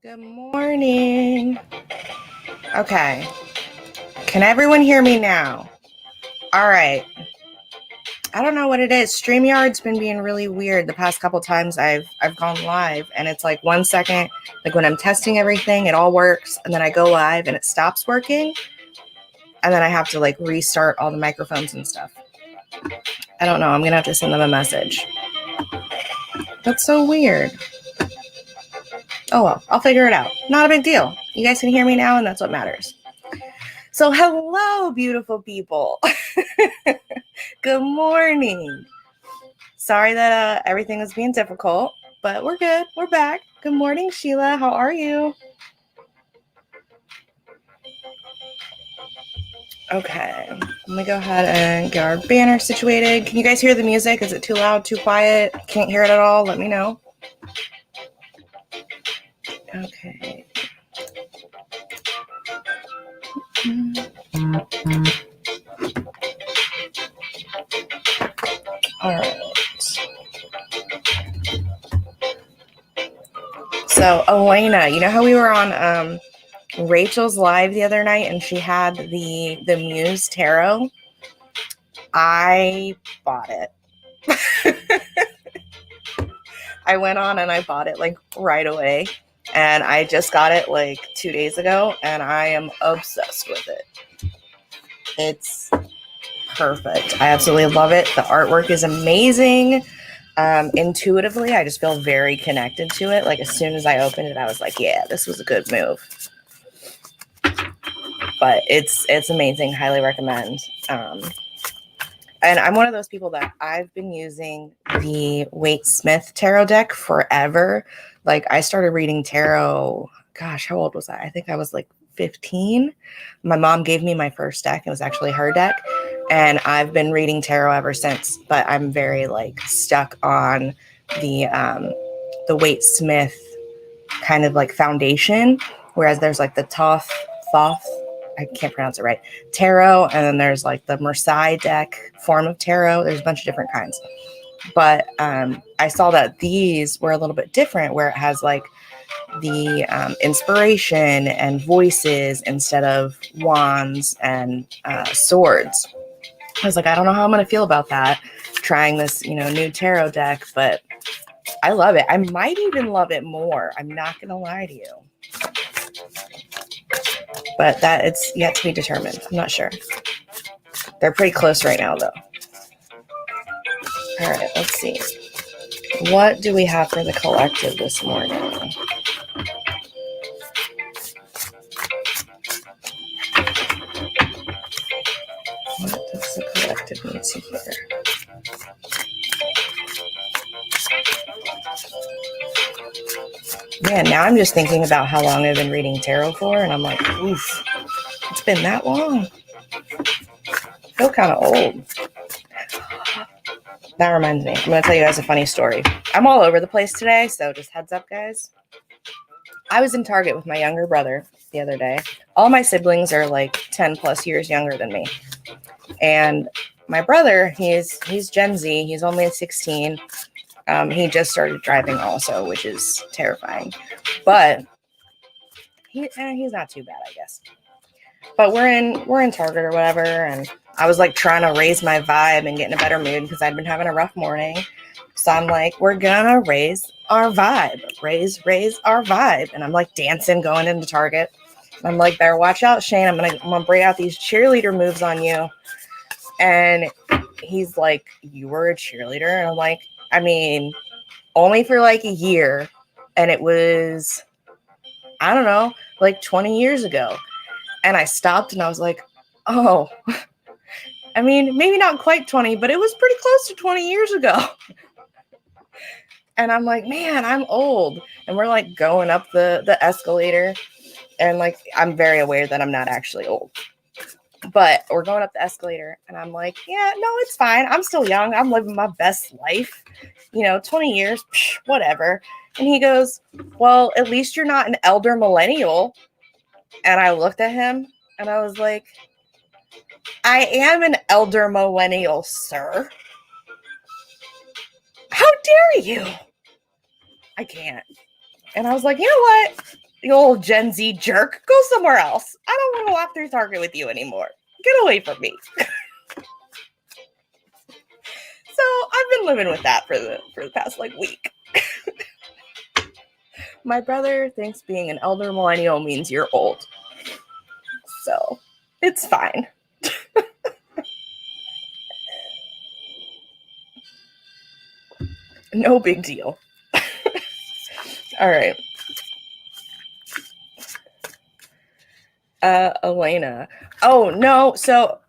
Good morning. Okay. Can everyone hear me now? All right. I don't know what it is. StreamYard's been being really weird the past couple times I've gone live, and it's like 1 second, like when I'm testing everything, it all works, and then I go live and it stops working, and then I have to like restart all the microphones and stuff. I don't know. I'm gonna have to send them a message. That's so weird. Oh well, I'll figure it out. Not a big deal. You guys can hear me now, and that's what matters. So hello, beautiful people. Good morning. Sorry that everything was being difficult, but we're good. We're back. Good morning, Sheila. How are you? Okay, let me go ahead and get our banner situated. Can you guys hear the music? Is it too loud, too quiet? Can't hear it at all? Let me know. Okay. All right. So, Elena, you know how we were on Rachel's live the other night and she had the Muse Tarot? I bought it. I went on and I bought it like right away. And I just got it like 2 days ago and I am obsessed with it. It's perfect. I absolutely love it. The artwork is amazing. Intuitively, I just feel very connected to it. Like as soon as I opened it, I was like, yeah, this was a good move. But it's amazing. Highly recommend. And I'm one of those people that I've been using the Waite Smith tarot deck forever. Like I started reading tarot, gosh, how old was I? I think I was like 15. My mom gave me my first deck. It was actually her deck. And I've been reading tarot ever since, but I'm very like stuck on the Waite Smith kind of like foundation. Whereas there's like the Thoth, I can't pronounce it right, tarot, and then there's like the Marseille deck form of tarot. There's a bunch of different kinds. But I saw that these were a little bit different, where it has like the inspiration and voices instead of wands and swords. I was like, I don't know how I'm going to feel about that, trying this, new tarot deck, but I love it. I might even love it more. I'm not going to lie to you. But that it's yet to be determined. I'm not sure. They're pretty close right now, though. All right, let's see. What do we have for the collective this morning? What does the collective need to hear? Man, now I'm just thinking about how long I've been reading tarot for, and I'm like, oof, it's been that long. I feel kind of old. That reminds me, I'm going to tell you guys a funny story. I'm all over the place today, so just heads up, guys. I was in Target with my younger brother the other day. All my siblings are like 10 plus years younger than me. And my brother, he's Gen Z. He's only 16. He just started driving also, which is terrifying. But he's not too bad, I guess. But we're in Target or whatever, and I was like trying to raise my vibe and get in a better mood because I'd been having a rough morning. So I'm like, we're gonna raise our vibe, raise our vibe, and I'm like dancing going into Target. And I'm like, better watch out, Shane. I'm gonna break out these cheerleader moves on you. And he's like, you were a cheerleader? And I'm like, I mean, only for like a year, and it was, I don't know, like 20 years ago. And I stopped and I was like, oh, I mean, maybe not quite 20, but it was pretty close to 20 years ago. And I'm like, man, I'm old. And we're like going up the escalator. And like, I'm very aware that I'm not actually old. But we're going up the escalator and I'm like, yeah, no, it's fine. I'm still young. I'm living my best life. 20 years, whatever. And he goes, well, at least you're not an elder millennial. And I looked at him and I was like, I am an elder millennial, sir. How dare you? I can't. And I was like, you know what? You old Gen Z jerk, go somewhere else. I don't want to walk through Target with you anymore. Get away from me. So I've been living with that for the past like week. My brother thinks being an elder millennial means you're old. So it's fine. No big deal. All right. Elena. Oh, no. So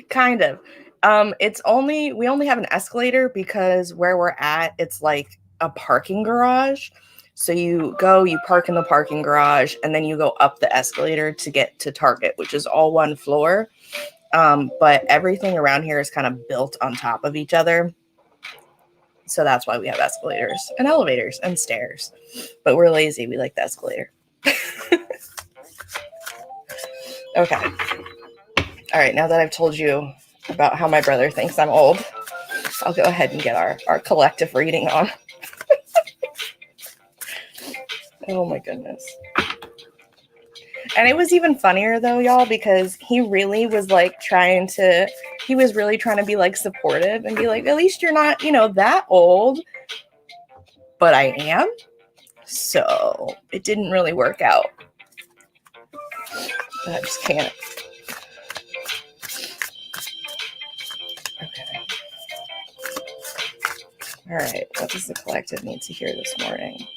kind of. We only have an escalator because where we're at, it's like a parking garage. So you park in the parking garage, and then you go up the escalator to get to Target, which is all one floor. But everything around here is kind of built on top of each other. So that's why we have escalators and elevators and stairs. But we're lazy. We like the escalator. Okay. All right. Now that I've told you about how my brother thinks I'm old, I'll go ahead and get our collective reading on. Oh my goodness. And it was even funnier though, y'all, because he really was like trying to be like supportive and be like, at least you're not, that old. But I am. So it didn't really work out. I just can't. Okay. All right. What does the collective need to hear this morning?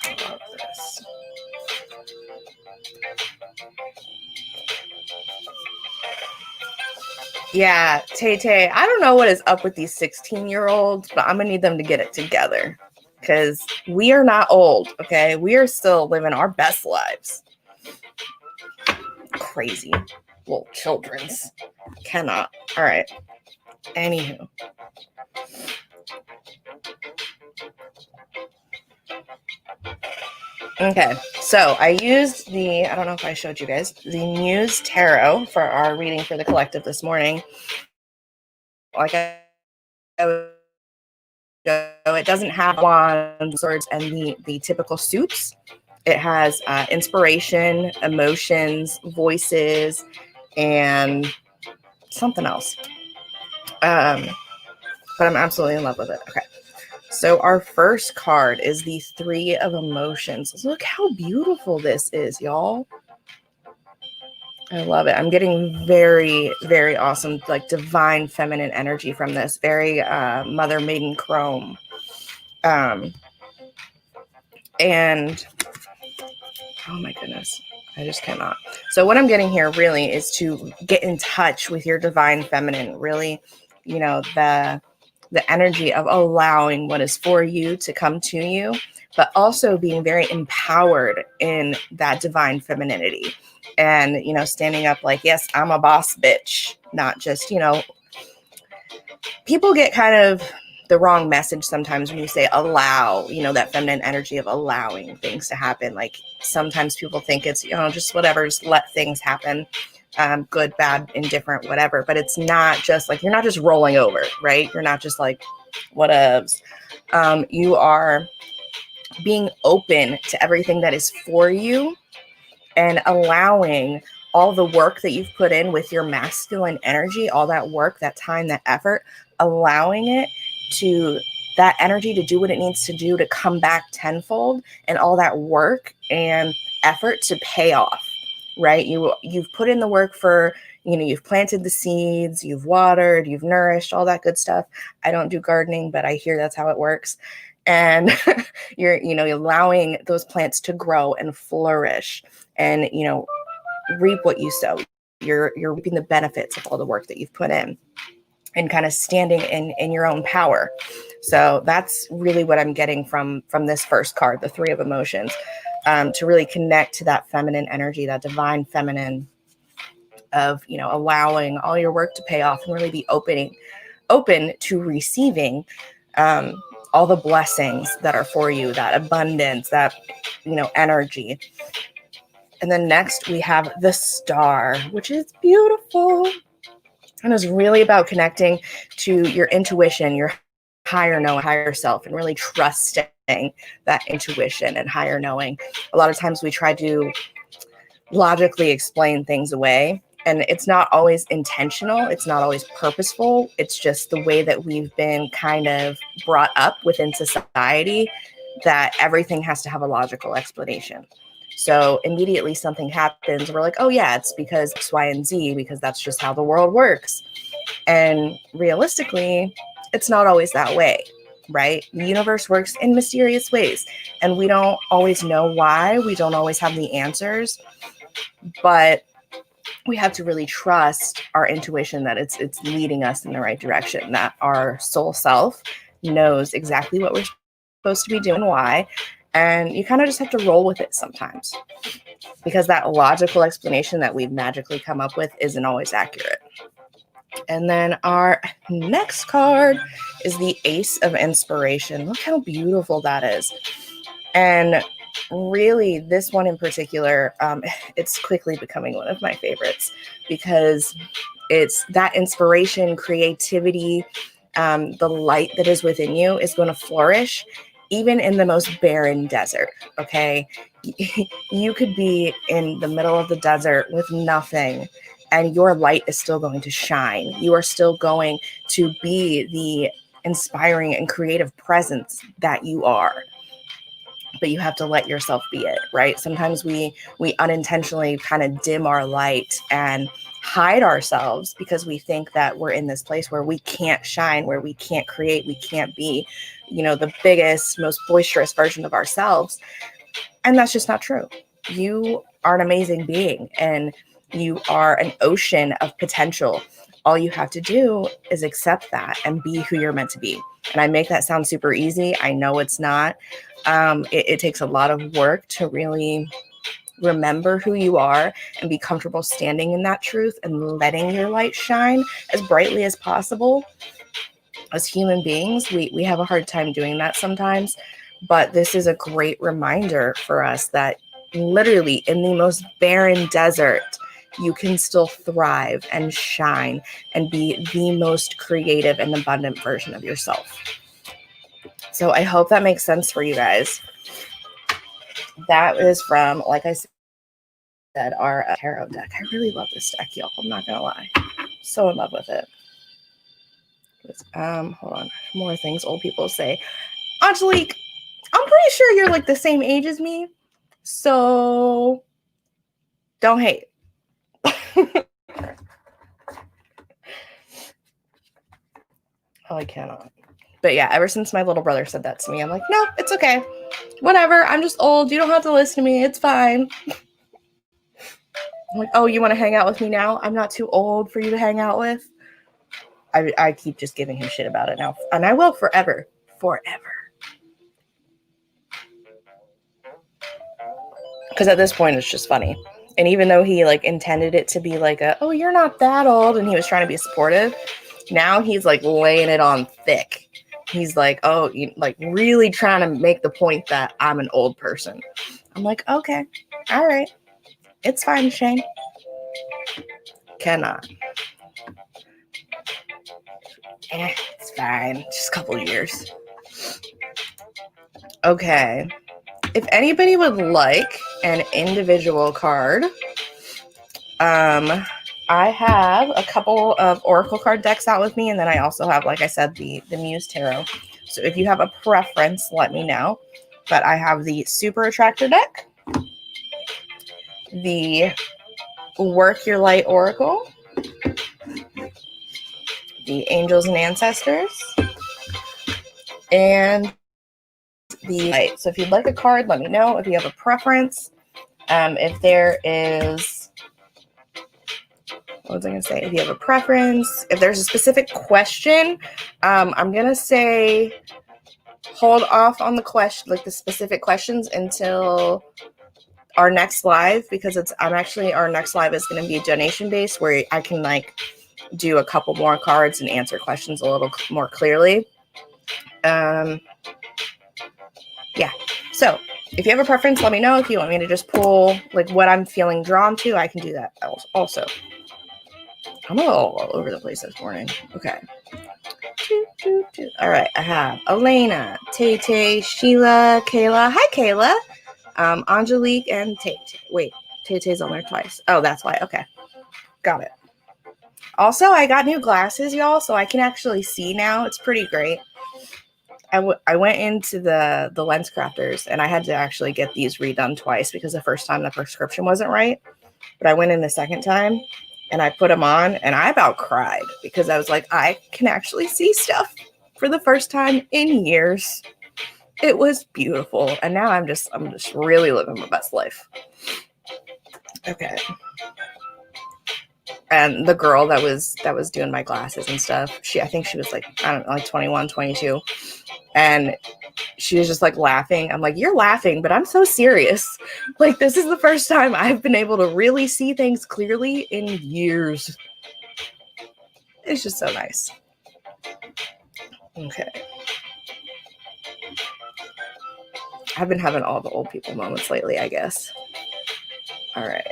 I love this. Yeah, Tay, I don't know what is up with these 16-year-olds, but I'm going to need them to get it together because we are not old, okay? We are still living our best lives. Crazy little children's. Cannot. All right. Anywho. Okay, so I used I don't know if I showed you guys, the Muse Tarot for our reading for the collective this morning. Like it doesn't have wands, swords, and the typical suits. It has inspiration, emotions, voices, and something else. But I'm absolutely in love with it. Okay. So our first card is the Three of Emotions. Look how beautiful this is, y'all. I love it. I'm getting very, very awesome, like divine feminine energy from this. Very Mother Maiden Chrome. And oh my goodness, I just cannot. So what I'm getting here really is to get in touch with your divine feminine. Really, the energy of allowing what is for you to come to you, but also being very empowered in that divine femininity. And, standing up like, yes, I'm a boss bitch, not just, people get kind of the wrong message sometimes when you say allow, that feminine energy of allowing things to happen. Like sometimes people think it's, just whatever, just let things happen. Good, bad, indifferent, whatever. But it's not just like, you're not just rolling over, right? You're not just like, whatevs. You are being open to everything that is for you and allowing all the work that you've put in with your masculine energy, all that work, that time, that effort, allowing it to that energy to do what it needs to do to come back tenfold, and all that work and effort to pay off, right? You've put in the work for, you've planted the seeds, you've watered, you've nourished, all that good stuff. I don't do gardening, but I hear that's how it works. And you're allowing those plants to grow and flourish and, reap what you sow. You're reaping the benefits of all the work that you've put in and kind of standing in your own power. So that's really what I'm getting from this first card, the Three of Emotions, to really connect to that feminine energy, that divine feminine of, allowing all your work to pay off and really be open to receiving all the blessings that are for you, that abundance, that, energy. And then next we have the Star, which is beautiful. And it's really about connecting to your intuition, your higher knowing, higher self, and really trusting that intuition and higher knowing. A lot of times we try to logically explain things away, and it's not always intentional. It's not always purposeful. It's just the way that we've been kind of brought up within society, that everything has to have a logical explanation. So immediately something happens, we're like, oh yeah, it's because X, Y, and Z, because that's just how the world works. And realistically, it's not always that way, right? The universe works in mysterious ways, and we don't always know why. We don't always have the answers, but we have to really trust our intuition, that it's leading us in the right direction, that our soul self knows exactly what we're supposed to be doing, why. And you kind of just have to roll with it sometimes, because that logical explanation that we've magically come up with isn't always accurate. And then our next card is the Ace of Inspiration. Look how beautiful that is. And really, this one in particular, it's quickly becoming one of my favorites, because it's that inspiration, creativity, the light that is within you is going to flourish even in the most barren desert. Okay. You could be in the middle of the desert with nothing, and your light is still going to shine. You are still going to be the inspiring and creative presence that you are. But you have to let yourself be it, right? Sometimes we unintentionally kind of dim our light and hide ourselves, because we think that we're in this place where we can't shine, where we can't create, we can't be, the biggest, most boisterous version of ourselves. And that's just not true. You are an amazing being, and you are an ocean of potential. All you have to do is accept that and be who you're meant to be. And I make that sound super easy. I know it's not. It takes a lot of work to really remember who you are and be comfortable standing in that truth and letting your light shine as brightly as possible. As human beings, we have a hard time doing that sometimes, but this is a great reminder for us that literally in the most barren desert, you can still thrive and shine and be the most creative and abundant version of yourself. So I hope that makes sense for you guys. That is from, like I said, our tarot deck. I really love this deck, y'all. I'm not gonna lie. So in love with it. Hold on. More things old people say. Angelique, I'm pretty sure you're like the same age as me, so don't hate. Oh, I cannot. But yeah, ever since my little brother said that to me, I'm like, no, it's okay. Whatever. I'm just old. You don't have to listen to me. It's fine. I'm like, oh, you want to hang out with me now? I'm not too old for you to hang out with. I keep just giving him shit about it now. And I will forever. Forever. Because at this point, it's just funny. And even though he like intended it to be like oh, you're not that old, and he was trying to be supportive, now he's like laying it on thick. He's like, oh, like really trying to make the point that I'm an old person. I'm like, okay, all right. It's fine, Shane. Cannot. It's fine. Just a couple years. Okay. If anybody would like an individual card, I have a couple of Oracle card decks out with me, and then I also have, like I said, the Muse Tarot. So if you have a preference, let me know. But I have the Super Attractor deck, the Work Your Light Oracle, the Angels and Ancestors, and the Light. So if you'd like a card, let me know. If you have a preference, if there is, what was I going to say? If you have a preference, if there's a specific question, I'm going to say hold off on the question, like the specific questions, until our next live, because our next live is going to be donation based, where I can like do a couple more cards and answer questions a little more clearly. Yeah. So if you have a preference, let me know. If you want me to just pull like what I'm feeling drawn to, I can do that also. I'm all over the place this morning. Okay. All right. I have Elena, Tay, Sheila, Kayla. Hi, Kayla. Angelique and Tay. Wait, Tay's on there twice. Oh, that's why. Okay. Got it. Also, I got new glasses, y'all, so I can actually see now. It's pretty great. I went into the Lens Crafters, and I had to actually get these redone twice because the first time the prescription wasn't right. But I went in the second time, and I put them on, and I about cried because I was like, I can actually see stuff for the first time in years. It was beautiful, and now I'm just really living my best life. Okay. And the girl that was doing my glasses and stuff, I think she was like, I don't know, like 21, 22. And she was just like laughing. I'm like, you're laughing, but I'm so serious. Like, this is the first time I've been able to really see things clearly in years. It's just so nice. Okay. I've been having all the old people moments lately, I guess. All right.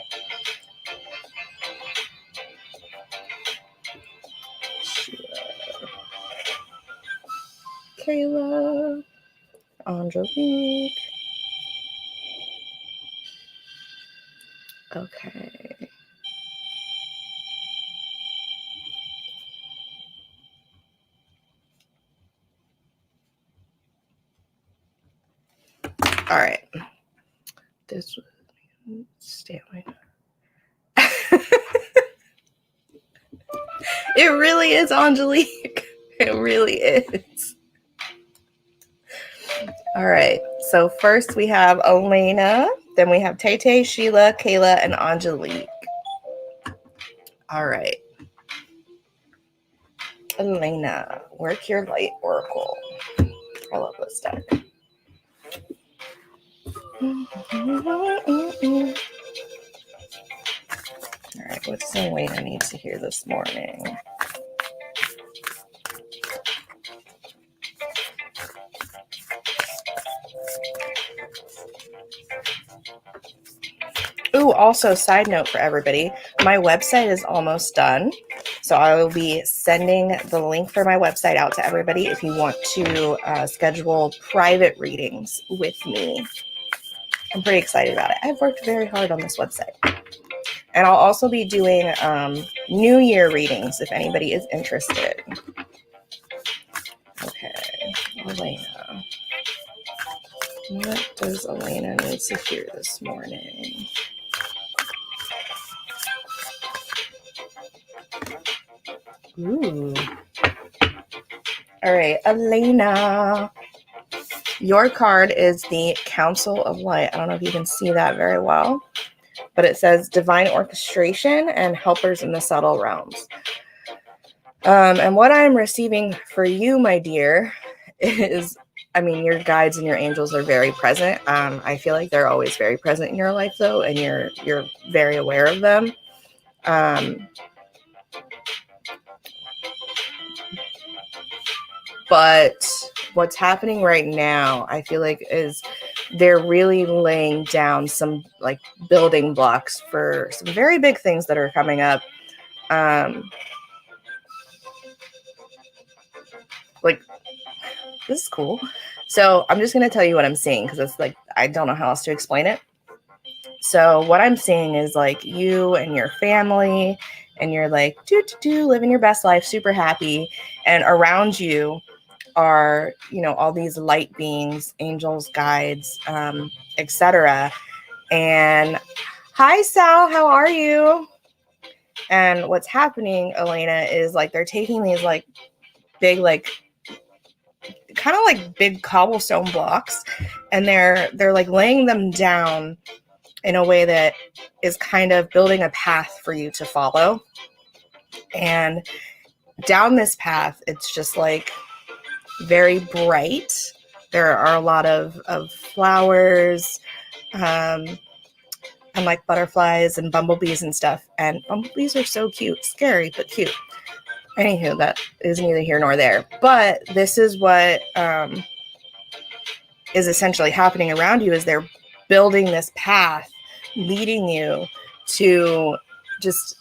Kayla, Angelique. Okay. All right. This was stay away. It really is Angelique. It really is. All right. So first we have Elena, then we have Tay, Sheila, Kayla, and Angelique. All right. Elena, work your light oracle. I love this deck. All right, what's Elena needs to hear this morning? Ooh, also, side note for everybody, my website is almost done. So I will be sending the link for my website out to everybody if you want to schedule private readings with me. I'm pretty excited about it. I've worked very hard on this website. And I'll also be doing New Year readings if anybody is interested. Okay, Elena. What does Elena need to hear this morning? Ooh. All right, Elena. Your card is the Council of Light. I don't know if you can see that very well, but it says Divine Orchestration and Helpers in the Subtle Realms. And what I'm receiving for you, my dear, is, I mean, your guides and your angels are very present. I feel like they're always very present in your life, though, and you're very aware of them. But what's happening right now, I feel like, is they're really laying down some like building blocks for some very big things that are coming up. Like, this is cool. So I'm just going to tell you what I'm seeing because it's like, I don't know how else to explain it. So what I'm seeing is like you and your family and you're like, living your best life, super happy. And around you are, you know, all these light beings, angels, guides, etc. And hi, Sal, how are you? And what's happening, Elena, is like they're taking these like big, like kind of like big cobblestone blocks, and they're like laying them down in a way that is kind of building a path for you to follow. And down this path, it's just like very bright. There are a lot of flowers, and like butterflies and bumblebees and stuff. And bumblebees are so cute, scary, but cute. Anywho, that is neither here nor there. But this is what is essentially happening around you, is they're building this path leading you to just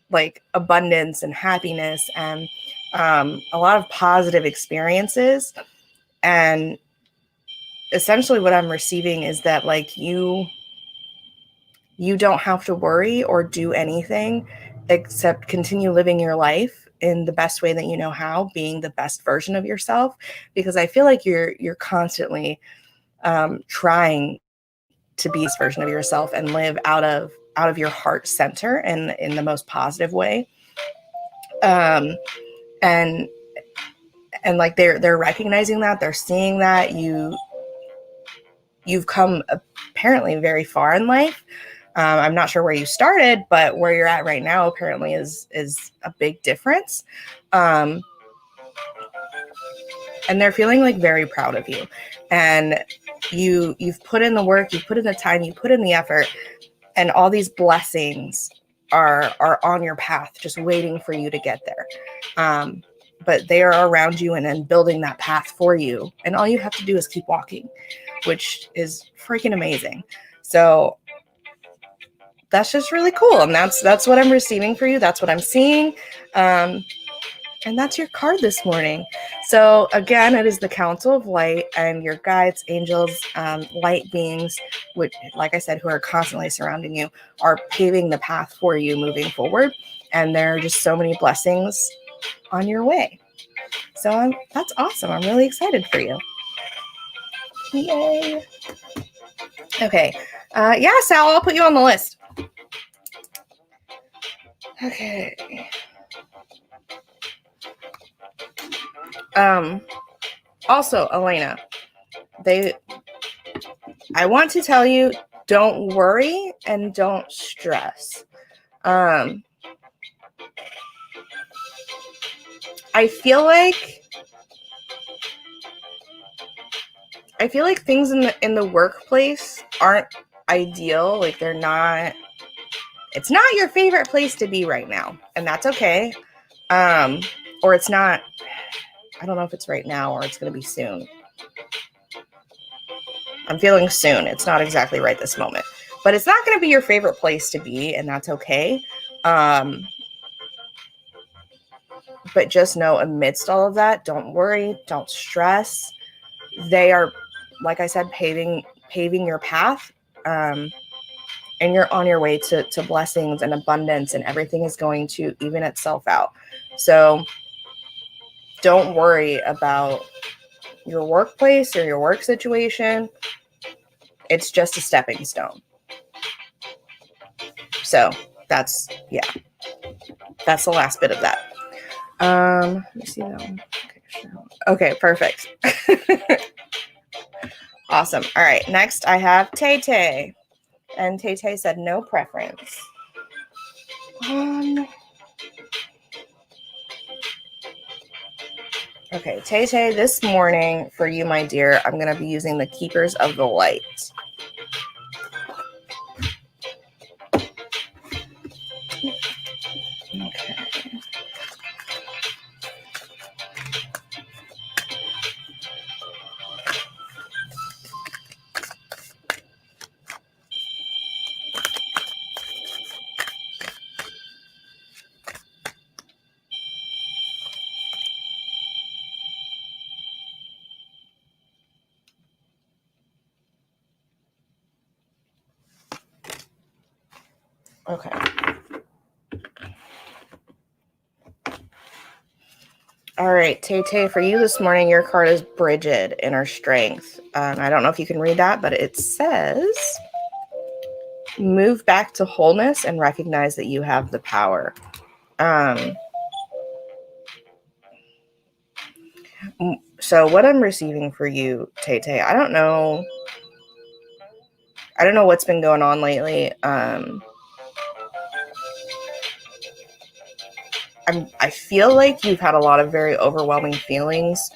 like abundance and happiness and a lot of positive experiences. And essentially what I'm receiving is that like you don't have to worry or do anything except continue living your life in the best way that you know how, being the best version of yourself, because I feel like you're constantly trying to be this version of yourself and live out of your heart center and in the most positive way. And like they're recognizing that, they're seeing that you've come apparently very far in life. I'm not sure where you started, but where you're at right now apparently is a big difference. And they're feeling like very proud of you. And you've put in the work, you've put in the time, you put in the effort, and all these blessings are on your path, just waiting for you to get there. But they are around you and building that path for you. And all you have to do is keep walking, which is freaking amazing. So that's just really cool. And that's what I'm receiving for you. That's what I'm seeing. And that's your card this morning. So again, it is the Council of Light, and your guides, angels, light beings, which, like I said, who are constantly surrounding you, are paving the path for you moving forward. And there are just so many blessings on your way. So that's awesome. I'm really excited for you. Yay. Okay. Yeah, Sal, I'll put you on the list. Okay. Also, Elena, I want to tell you, don't worry and don't stress. I feel like things in the workplace aren't ideal. Like it's not your favorite place to be right now, and that's okay. Or it's not, I don't know if it's right now or it's going to be soon. I'm feeling soon. It's not exactly right this moment, but it's not going to be your favorite place to be, and that's okay. But just know, amidst all of that, don't worry, don't stress. They are, like I said, paving your path. And you're on your way to blessings and abundance, and everything is going to even itself out. So don't worry about your workplace or your work situation. It's just a stepping stone. So that's the last bit of that. Let me see that one. Okay, perfect. Awesome. All right, next I have Tay Tay. And Tay Tay said no preference. Okay, Tay Tay, this morning for you, my dear, I'm going to be using the Keepers of the Light. Okay. Okay. All right, Tay Tay, for you this morning, your card is Bridget, Inner Strength. I don't know if you can read that, but it says, move back to wholeness and recognize that you have the power. So what I'm receiving for you, Tay Tay, I don't know what's been going on lately. I feel like you've had a lot of very overwhelming feelings.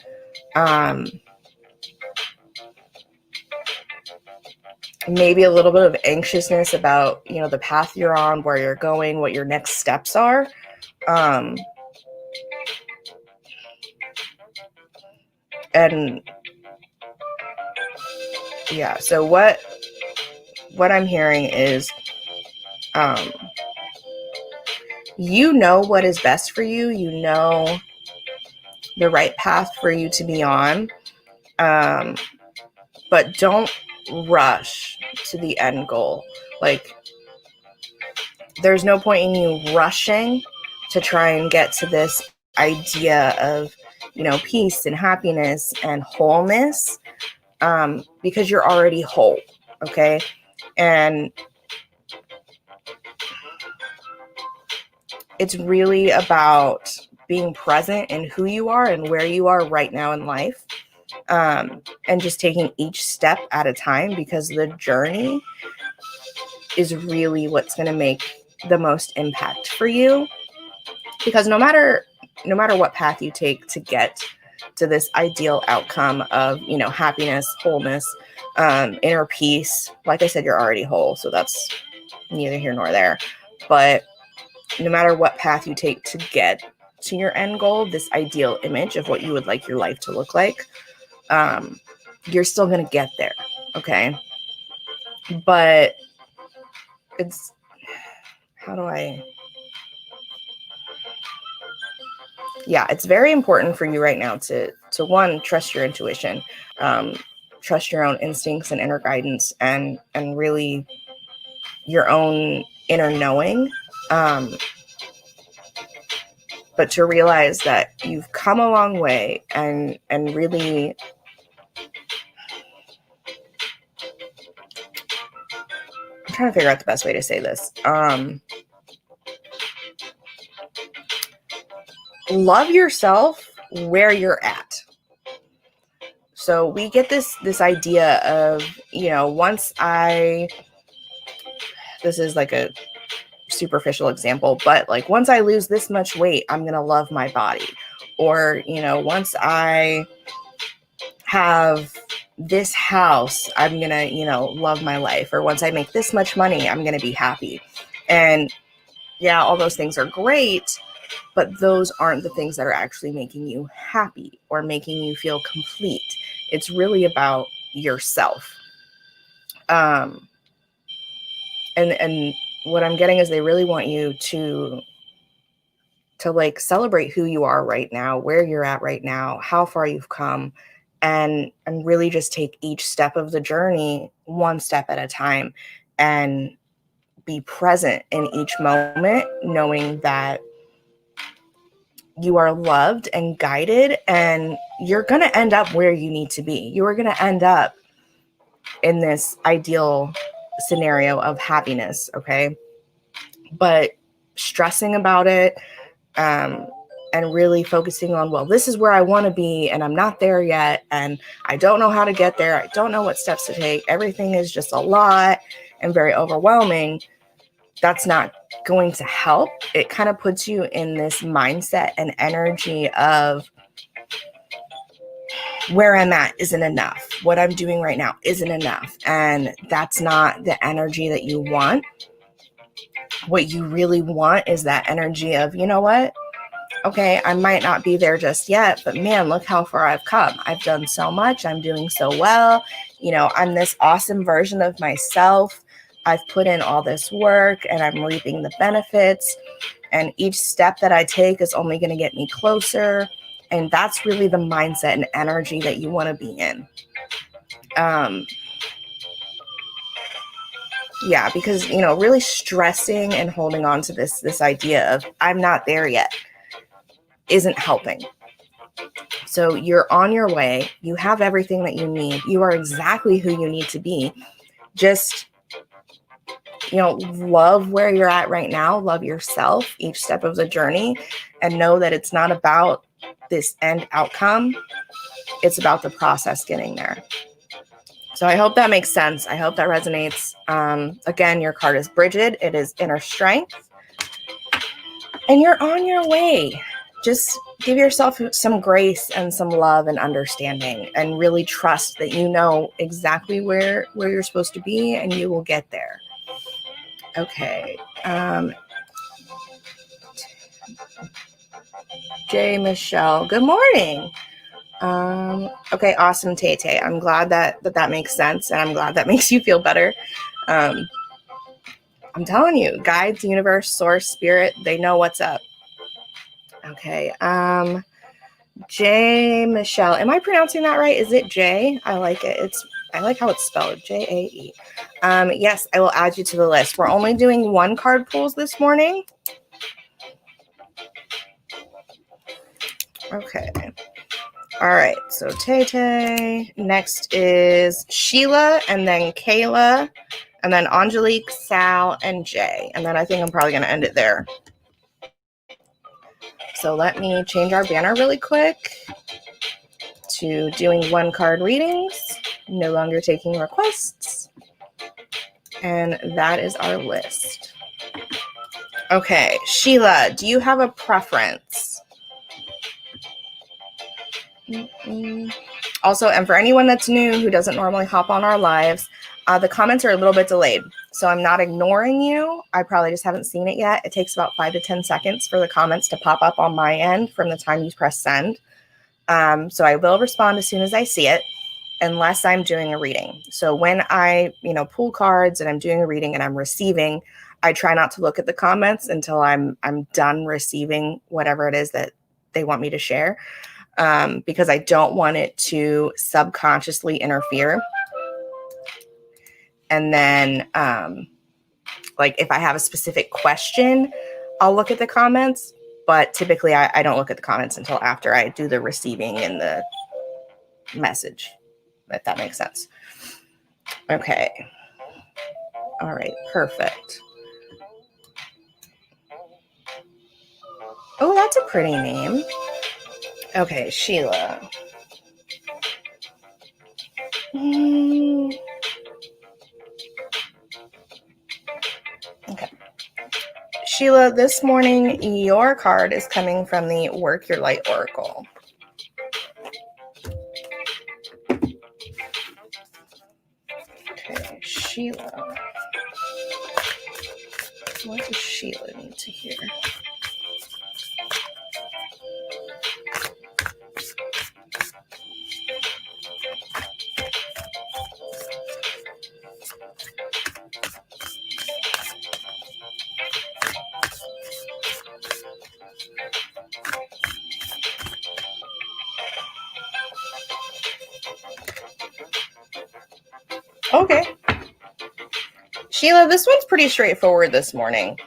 Maybe a little bit of anxiousness about, the path you're on, where you're going, what your next steps are. And yeah, so what I'm hearing is, you know what is best for you. You know the right path for you to be on. But don't rush to the end goal. Like, there's no point in you rushing to try and get to this idea of, peace and happiness and wholeness, because you're already whole. Okay. And it's really about being present in who you are and where you are right now in life. And just taking each step at a time, because the journey is really what's going to make the most impact for you. Because no matter what path you take to get to this ideal outcome of, happiness, wholeness, inner peace, like I said, you're already whole. So that's neither here nor there. But no matter what path you take to get to your end goal, this ideal image of what you would like your life to look like, you're still going to get there. Okay. But it's, it's very important for you right now to one, trust your intuition, trust your own instincts and inner guidance, and really your own inner knowing. But to realize that you've come a long way, and really, I'm trying to figure out the best way to say this. Love yourself where you're at. So we get this idea of, this is like a superficial example, but like, once I lose this much weight, I'm going to love my body. Or, once I have this house, I'm going to, love my life. Or once I make this much money, I'm going to be happy. And yeah, all those things are great, but those aren't the things that are actually making you happy or making you feel complete. It's really about yourself. And what I'm getting is they really want you to like celebrate who you are right now, where you're at right now, how far you've come, and really just take each step of the journey one step at a time, and be present in each moment, knowing that you are loved and guided, and you're going to end up where you need to be. You are going to end up in this ideal scenario of happiness. Okay. But stressing about it, and really focusing on, well, this is where I want to be, and I'm not there yet, and I don't know how to get there. I don't know what steps to take. Everything is just a lot and very overwhelming. That's not going to help. It kind of puts you in this mindset and energy of, where I'm at isn't enough. What I'm doing right now isn't enough. And that's not the energy that you want. What you really want is that energy of, you know what? Okay, I might not be there just yet, but man, look how far I've come. I've done so much. I'm doing so well. I'm this awesome version of myself. I've put in all this work, and I'm reaping the benefits. And each step that I take is only going to get me closer. And that's really the mindset and energy that you want to be in. Yeah, because, really stressing and holding on to this idea of, I'm not there yet, isn't helping. So you're on your way. You have everything that you need. You are exactly who you need to be. Just, love where you're at right now. Love yourself each step of the journey, and know that it's not about this end outcome. It's about the process getting there. So I hope that makes sense. I hope that resonates. Again, your card is Bridget. It is inner strength. And you're on your way. Just give yourself some grace and some love and understanding, and really trust that you know exactly where you're supposed to be, and you will get there. Okay. Jay Michelle, good morning. Okay, awesome, Tay Tay. I'm glad that makes sense, and I'm glad that makes you feel better. I'm telling you, guides, universe, source, spirit, they know what's up. Okay. J Michelle. Am I pronouncing that right? Is it J? I like it. I like how it's spelled. Jae. Yes, I will add you to the list. We're only doing 1 card pulls this morning. Okay. All right. So Tay Tay. Next is Sheila, and then Kayla, and then Angelique, Sal, and Jay. And then I think I'm probably going to end it there. So let me change our banner really quick to doing 1 card readings, no longer taking requests. And that is our list. Okay, Sheila, do you have a preference? Also, and for anyone that's new who doesn't normally hop on our lives, the comments are a little bit delayed. So I'm not ignoring you. I probably just haven't seen it yet. It takes about 5 to 10 seconds for the comments to pop up on my end from the time you press send. So I will respond as soon as I see it, unless I'm doing a reading. So when I, pull cards and I'm doing a reading and I'm receiving, I try not to look at the comments until I'm done receiving whatever it is that they want me to share, because I don't want it to subconsciously interfere. And then, if I have a specific question, I'll look at the comments. But typically, I don't look at the comments until after I do the receiving and the message, if that makes sense. Okay. All right. Perfect. Oh, that's a pretty name. Okay, Sheila. Okay. Sheila, this morning, your card is coming from the Work Your Light Oracle. Okay, Sheila. What does Sheila need to hear? Okay. Sheila, this one's pretty straightforward this morning.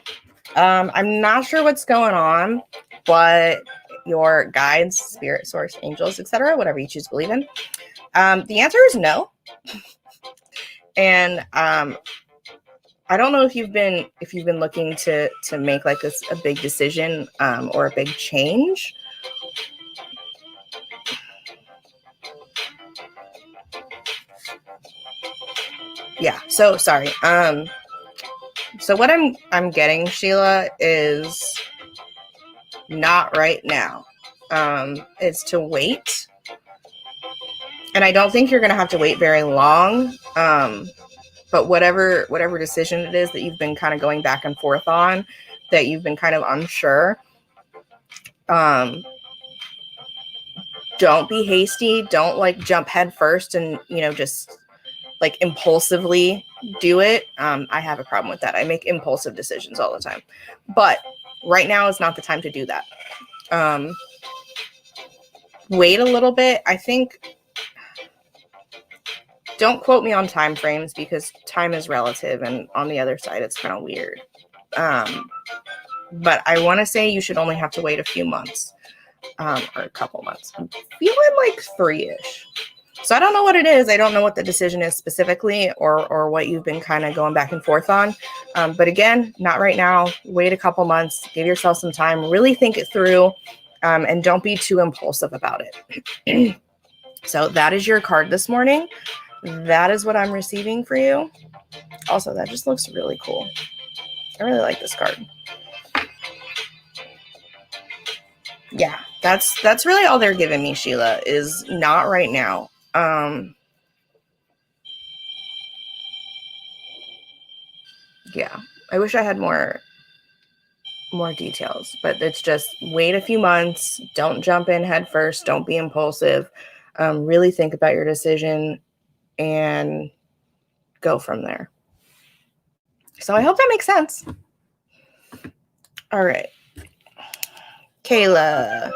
I'm not sure what's going on, but your guides, spirit, source, angels, etc., whatever you choose to believe in, the answer is no. And I don't know if you've been looking to make like a big decision or a big change. Yeah. So sorry. So what I'm getting, Sheila, is not right now. It's to wait. And I don't think you're going to have to wait very long. But whatever decision it is that you've been kind of going back and forth on, that you've been kind of unsure, don't be hasty. Don't jump head first and, just impulsively do it. I have a problem with that. I make impulsive decisions all the time. But right now is not the time to do that. Wait a little bit. I think, don't quote me on time frames because time is relative, and on the other side, it's kind of weird. But I want to say you should only have to wait a few months, or a couple months. I'm feeling like 3-ish. So I don't know what it is. I don't know what the decision is specifically, or what you've been kind of going back and forth on. But again, not right now. Wait a couple months. Give yourself some time. Really think it through, and don't be too impulsive about it. So that is your card this morning. That is what I'm receiving for you. Also, that just looks really cool. I really like this card. Yeah, that's really all they're giving me, Sheila, is not right now. Yeah, I wish I had more details, but it's just wait a few months. Don't jump in head first. Don't be impulsive. Really think about your decision and go from there. So I hope that makes sense. All right. Kayla.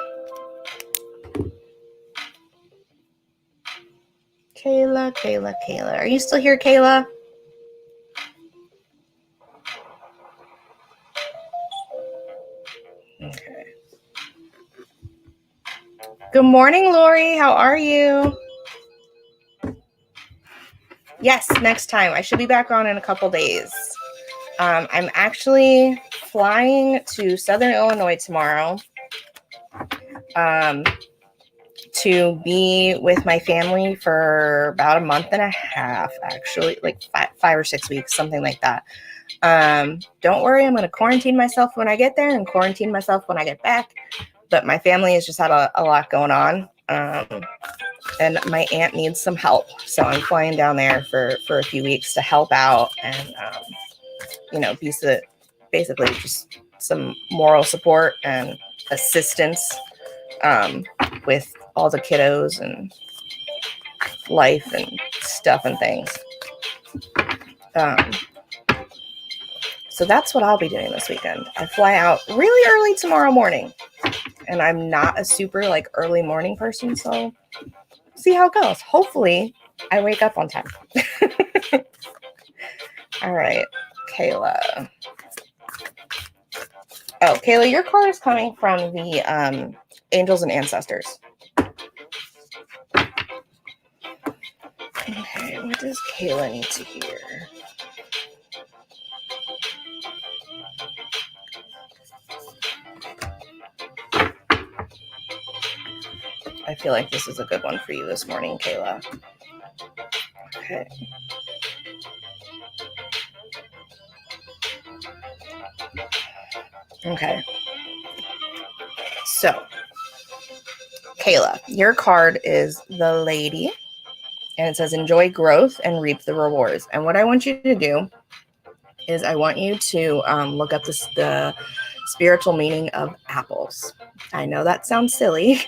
Are you still here, Kayla? Okay. Good morning, Lori. How are you? Yes, next time. I should be back on in a couple days. I'm actually flying to Southern Illinois tomorrow to be with my family for about a month and a half, actually, like 5 or 6 weeks, something like that. Don't worry, I'm going to quarantine myself when I get there and quarantine myself when I get back. But my family has just had a lot going on. And my aunt needs some help. So I'm flying down there for a few weeks to help out and, be basically just some moral support and assistance with all the kiddos and life and stuff and things. So that's what I'll be doing this weekend. I fly out really early tomorrow morning, and I'm not a super early morning person, so see how it goes. Hopefully I wake up on time. All right, Kayla. Oh, Kayla, your card is coming from the Angels and Ancestors. Okay, what does Kayla need to hear? I feel like this is a good one for you this morning, Kayla. Okay. Okay. So, Kayla, your card is the Lady, and it says enjoy growth and reap the rewards. And what I want you to do is I want you to look up the spiritual meaning of apples. I know that sounds silly,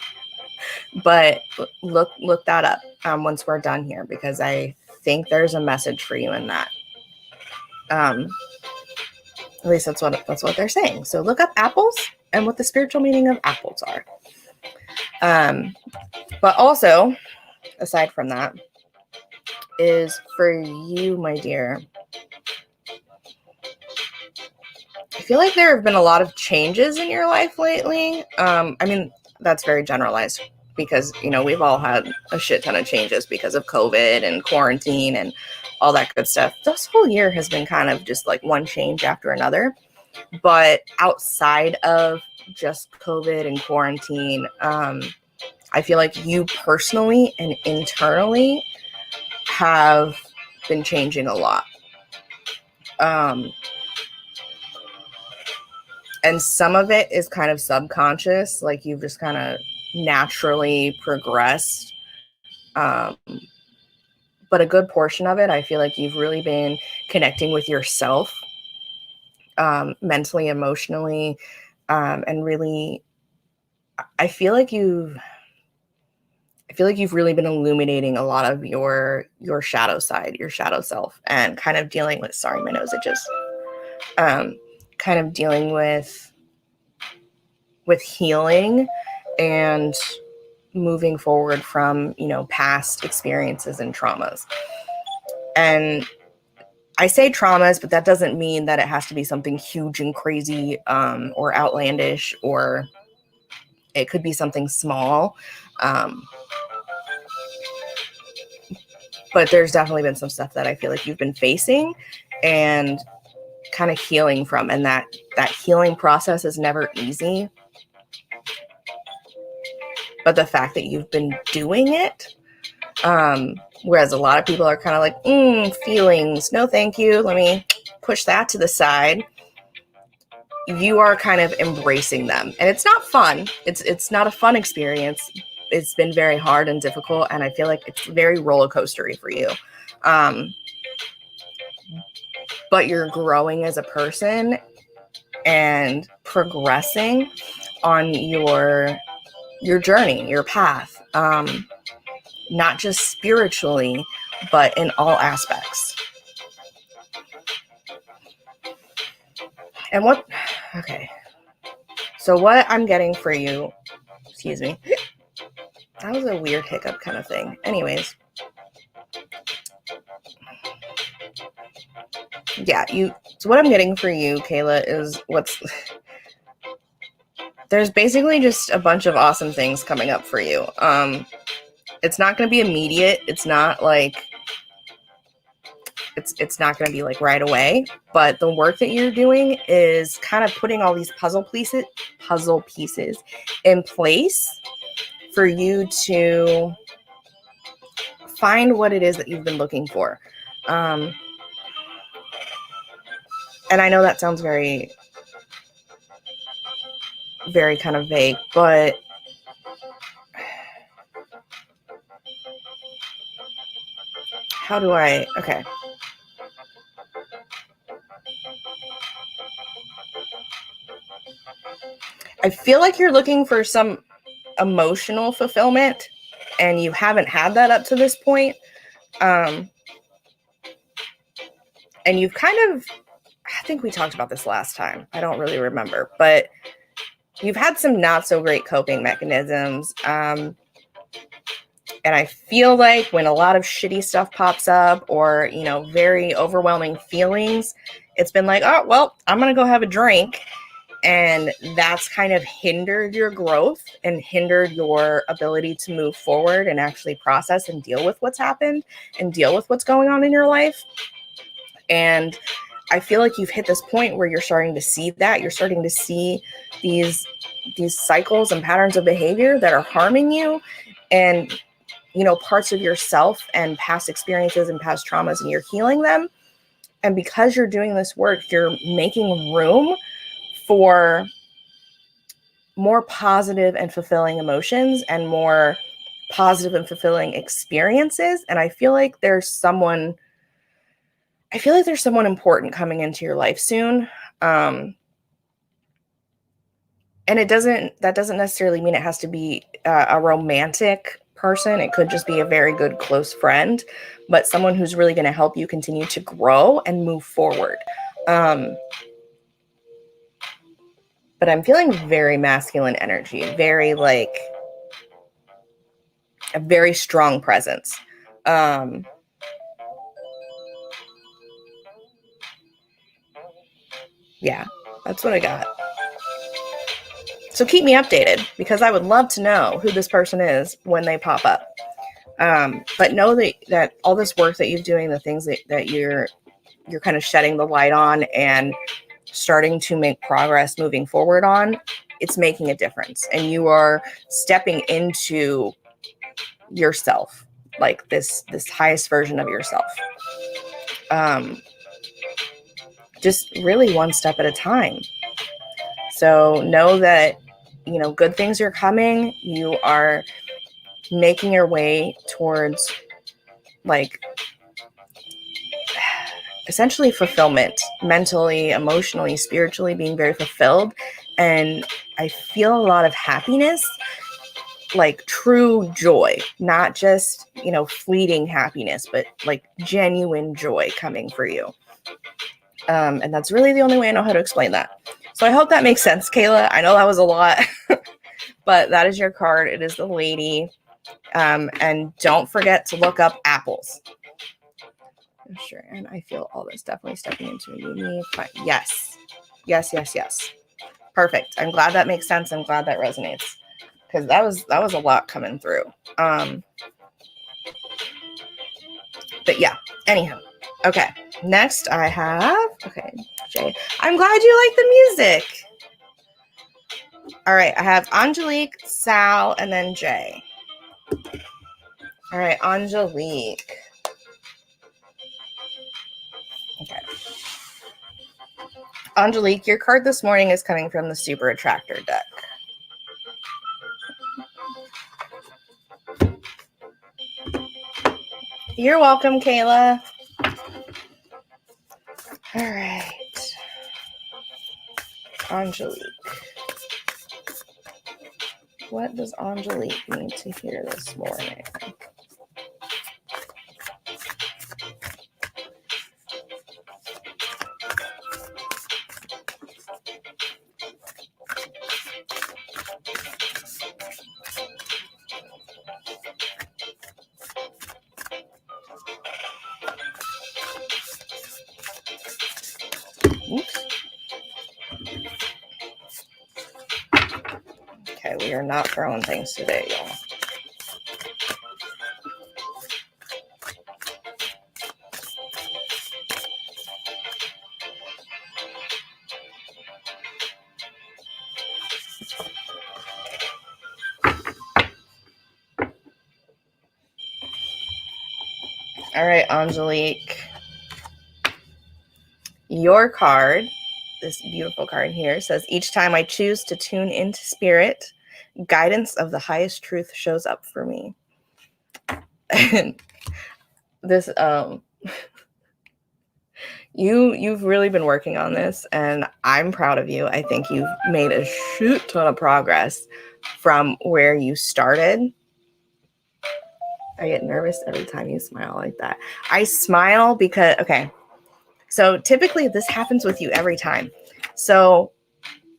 but look that up once we're done here, because I think there's a message for you in that. At least that's what they're saying. So look up apples and what the spiritual meaning of apples are. But also, aside from that, is for you, my dear. I feel like there have been a lot of changes in your life lately. I mean, that's very generalized because, we've all had a shit ton of changes because of COVID and quarantine and all that good stuff. This whole year has been kind of just like one change after another. But outside of just COVID and quarantine, I feel like you personally and internally have been changing a lot. And some of it is kind of subconscious, like you've just kind of naturally progressed. But a good portion of it, I feel like you've really been connecting with yourself, mentally, emotionally, and really, I feel like you've really been illuminating a lot of your shadow side, your shadow self, and kind of dealing with, sorry, my nose itches, kind of dealing with healing and moving forward from, past experiences and traumas. And I say traumas, but that doesn't mean that it has to be something huge and crazy or outlandish, or it could be something small. But there's definitely been some stuff that I feel like you've been facing and kind of healing from. And that healing process is never easy. But the fact that you've been doing it, whereas a lot of people are kind of like, feelings, no thank you, let me push that to the side. You are kind of embracing them. And it's not fun. It's not a fun experience. It's been very hard and difficult, and I feel like it's very roller coastery for you. But you're growing as a person and progressing on your journey, your path. not just spiritually, but in all aspects. And so what I'm getting for you, excuse me, that was a weird hiccup kind of thing. Anyways, yeah, so what I'm getting for you, Kayla, is there's basically just a bunch of awesome things coming up for you. It's not going to be immediate. It's not like, it's not going to be like right away, but the work that you're doing is kind of putting all these puzzle pieces in place for you to find what it is that you've been looking for. And I know that sounds very, very kind of vague, but okay. I feel like you're looking for some emotional fulfillment and you haven't had that up to this point. And you've kind of, I think we talked about this last time. I don't really remember, but you've had some not so great coping mechanisms. And I feel like when a lot of shitty stuff pops up or, very overwhelming feelings, it's been like, oh, well, I'm going to go have a drink. And that's kind of hindered your growth and hindered your ability to move forward and actually process and deal with what's happened and deal with what's going on in your life. And I feel like you've hit this point where you're starting to see that. You're starting to see these cycles and patterns of behavior that are harming you and, parts of yourself and past experiences and past traumas, and you're healing them. And because you're doing this work, you're making room for more positive and fulfilling emotions and more positive and fulfilling experiences. And I feel like there's someone important coming into your life soon. And that doesn't necessarily mean it has to be a romantic person. It could just be a very good close friend, but someone who's really going to help you continue to grow and move forward. But I'm feeling very masculine energy, very like a very strong presence. Yeah, that's what I got. So keep me updated because I would love to know who this person is when they pop up. But know that all this work that you're doing, the things that you're kind of shedding the light on and starting to make progress moving forward on, it's making a difference. And you are stepping into yourself, like this highest version of yourself. Just really one step at a time. So know that, good things are coming. You are making your way towards like essentially fulfillment, mentally, emotionally, spiritually, being very fulfilled. And I feel a lot of happiness, like true joy, not just, fleeting happiness, but like genuine joy coming for you. And that's really the only way I know how to explain that. So I hope that makes sense, Kayla. I know that was a lot, but that is your card. It is the lady. And don't forget to look up apples. Sure. And I feel all this definitely stepping into a unique. Yes. Perfect. I'm glad that makes sense. I'm glad that resonates because that was a lot coming through. But yeah, anyhow. Okay. Next I have, Jay. I'm glad you like the music. All right. I have Angelique, Sal, and then Jay. All right. Angelique. Okay. Angelique, your card this morning is coming from the Super Attractor deck. You're welcome, Kayla. All right. Angelique. What does Angelique need to hear this morning? Okay, we are not throwing things today, y'all. All right, Angelique. Your card, this beautiful card here, says, each time I choose to tune into spirit, guidance of the highest truth shows up for me. And this, you've really been working on this, and I'm proud of you. I think you've made a shit ton of progress from where you started. I get nervous every time you smile like that. I smile because, okay, so typically this happens with you every time. So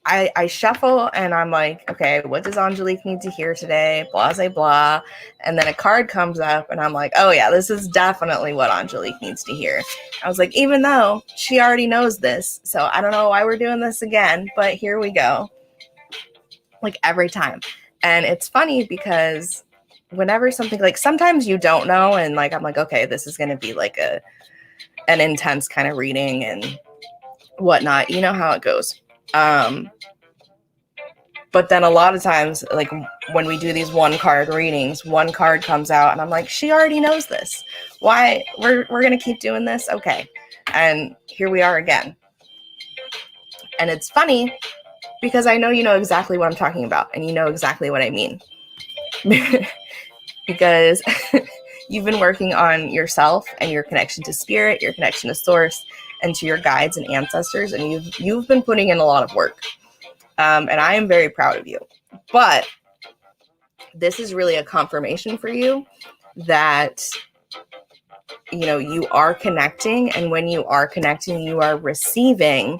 I shuffle and I'm like, okay, what does Angelique need to hear today? Blah, blah, blah. And then a card comes up and I'm like, oh yeah, this is definitely what Angelique needs to hear. I was like, even though she already knows this, so I don't know why we're doing this again, but here we go. Like every time. And it's funny because whenever something, like sometimes you don't know, and like I'm like, okay, this is going to be like an intense kind of reading and whatnot. You know how it goes. But then a lot of times, like when we do these one card readings, one card comes out and I'm like, she already knows this. Why? We're going to keep doing this? Okay. And here we are again. And it's funny because I know you know exactly what I'm talking about and you know exactly what I mean. Because you've been working on yourself and your connection to spirit, your connection to source, and to your guides and ancestors, and you've been putting in a lot of work. And I am very proud of you. But this is really a confirmation for you that, you know, you are connecting, and when you are connecting, you are receiving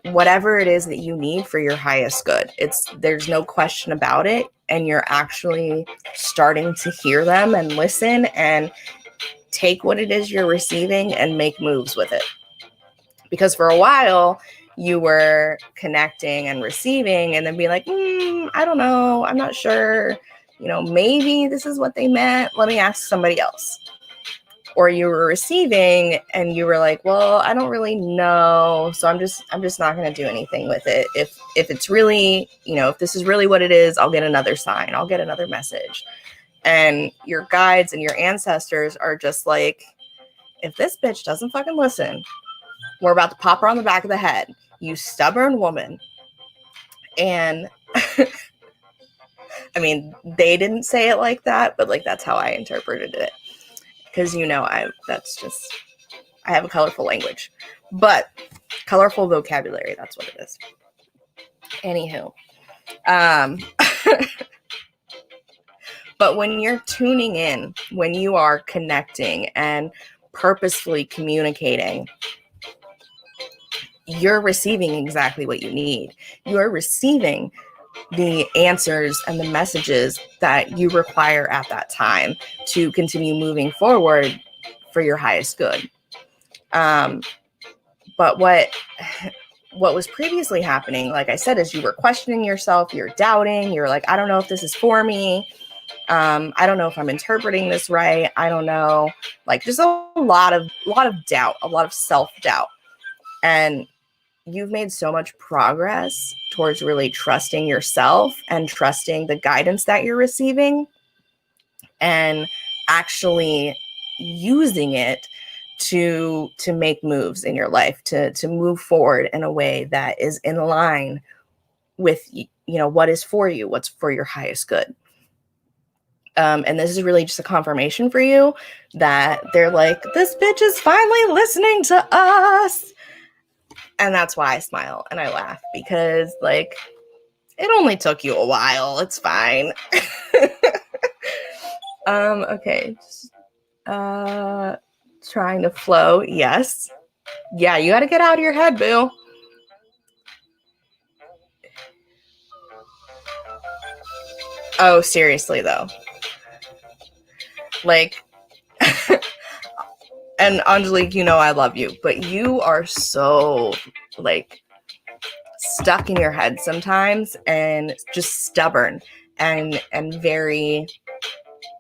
whatever it is that you need for your highest good. There's no question about it, and you're actually starting to hear them and listen and take what it is you're receiving and make moves with it. Because for a while you were connecting and receiving and then be like, I don't know, I'm not sure, you know, maybe this is what they meant, let me ask somebody else. Or you were receiving and you were like, well, I don't really know, so I'm just not going to do anything with it. If it's really, you know, if this is really what it is, I'll get another sign, I'll get another message. And your guides and your ancestors are just like, if this bitch doesn't fucking listen, we're about to pop her on the back of the head, you stubborn woman. And I mean, they didn't say it like that, but like that's how I interpreted it. Because, you know, I have a colorful language, but colorful vocabulary, that's what it is. Anywho, but when you're tuning in, when you are connecting and purposefully communicating, you're receiving exactly what you need. You're receiving the answers and the messages that you require at that time to continue moving forward for your highest good. But what was previously happening, like I said, is you were questioning yourself, you're doubting, you're like, I don't know if this is for me. I don't know if I'm interpreting this right. I don't know. Like just a lot of doubt, a lot of self-doubt. And you've made so much progress towards really trusting yourself and trusting the guidance that you're receiving and actually using it to make moves in your life, to move forward in a way that is in line with, you know, what is for you, what's for your highest good. And this is really just a confirmation for you that they're like, this bitch is finally listening to us. And that's why I smile and I laugh, because like, it only took you a while. It's fine. Okay. Trying to flow. Yes. Yeah, you got to get out of your head, boo. Oh, seriously though. Like, and Angelique, you know I love you, but you are so, like, stuck in your head sometimes and just stubborn and very,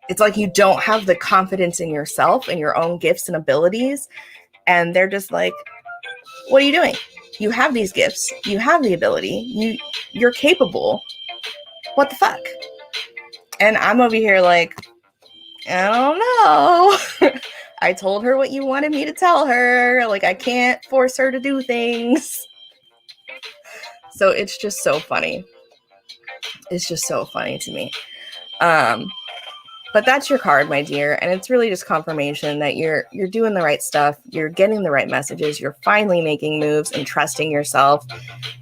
it's like you don't have the confidence in yourself and your own gifts and abilities. And they're just like, what are you doing? You have these gifts. You have the ability. You're capable. What the fuck? And I'm over here like, I don't know. I told her what you wanted me to tell her. Like, I can't force her to do things. So it's just so funny. It's just so funny to me. But that's your card, my dear. And it's really just confirmation that you're doing the right stuff. You're getting the right messages. You're finally making moves and trusting yourself.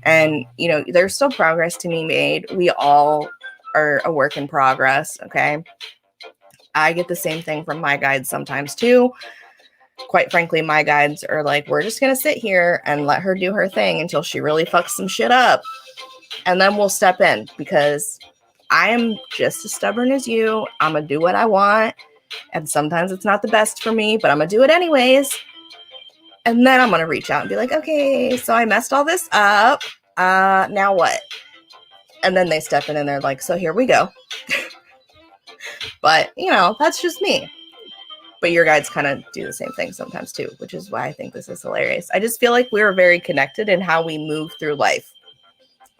And, you know, there's still progress to be made. We all are a work in progress. Okay. I get the same thing from my guides sometimes too. Quite frankly, my guides are like, we're just going to sit here and let her do her thing until she really fucks some shit up. And then we'll step in, because I am just as stubborn as you. I'm going to do what I want. And sometimes it's not the best for me, but I'm going to do it anyways. And then I'm going to reach out and be like, okay, so I messed all this up. Now what? And then they step in and they're like, so here we go. But, you know, that's just me. But your guides kind of do the same thing sometimes too, which is why I think this is hilarious. I just feel like we're very connected in how we move through life.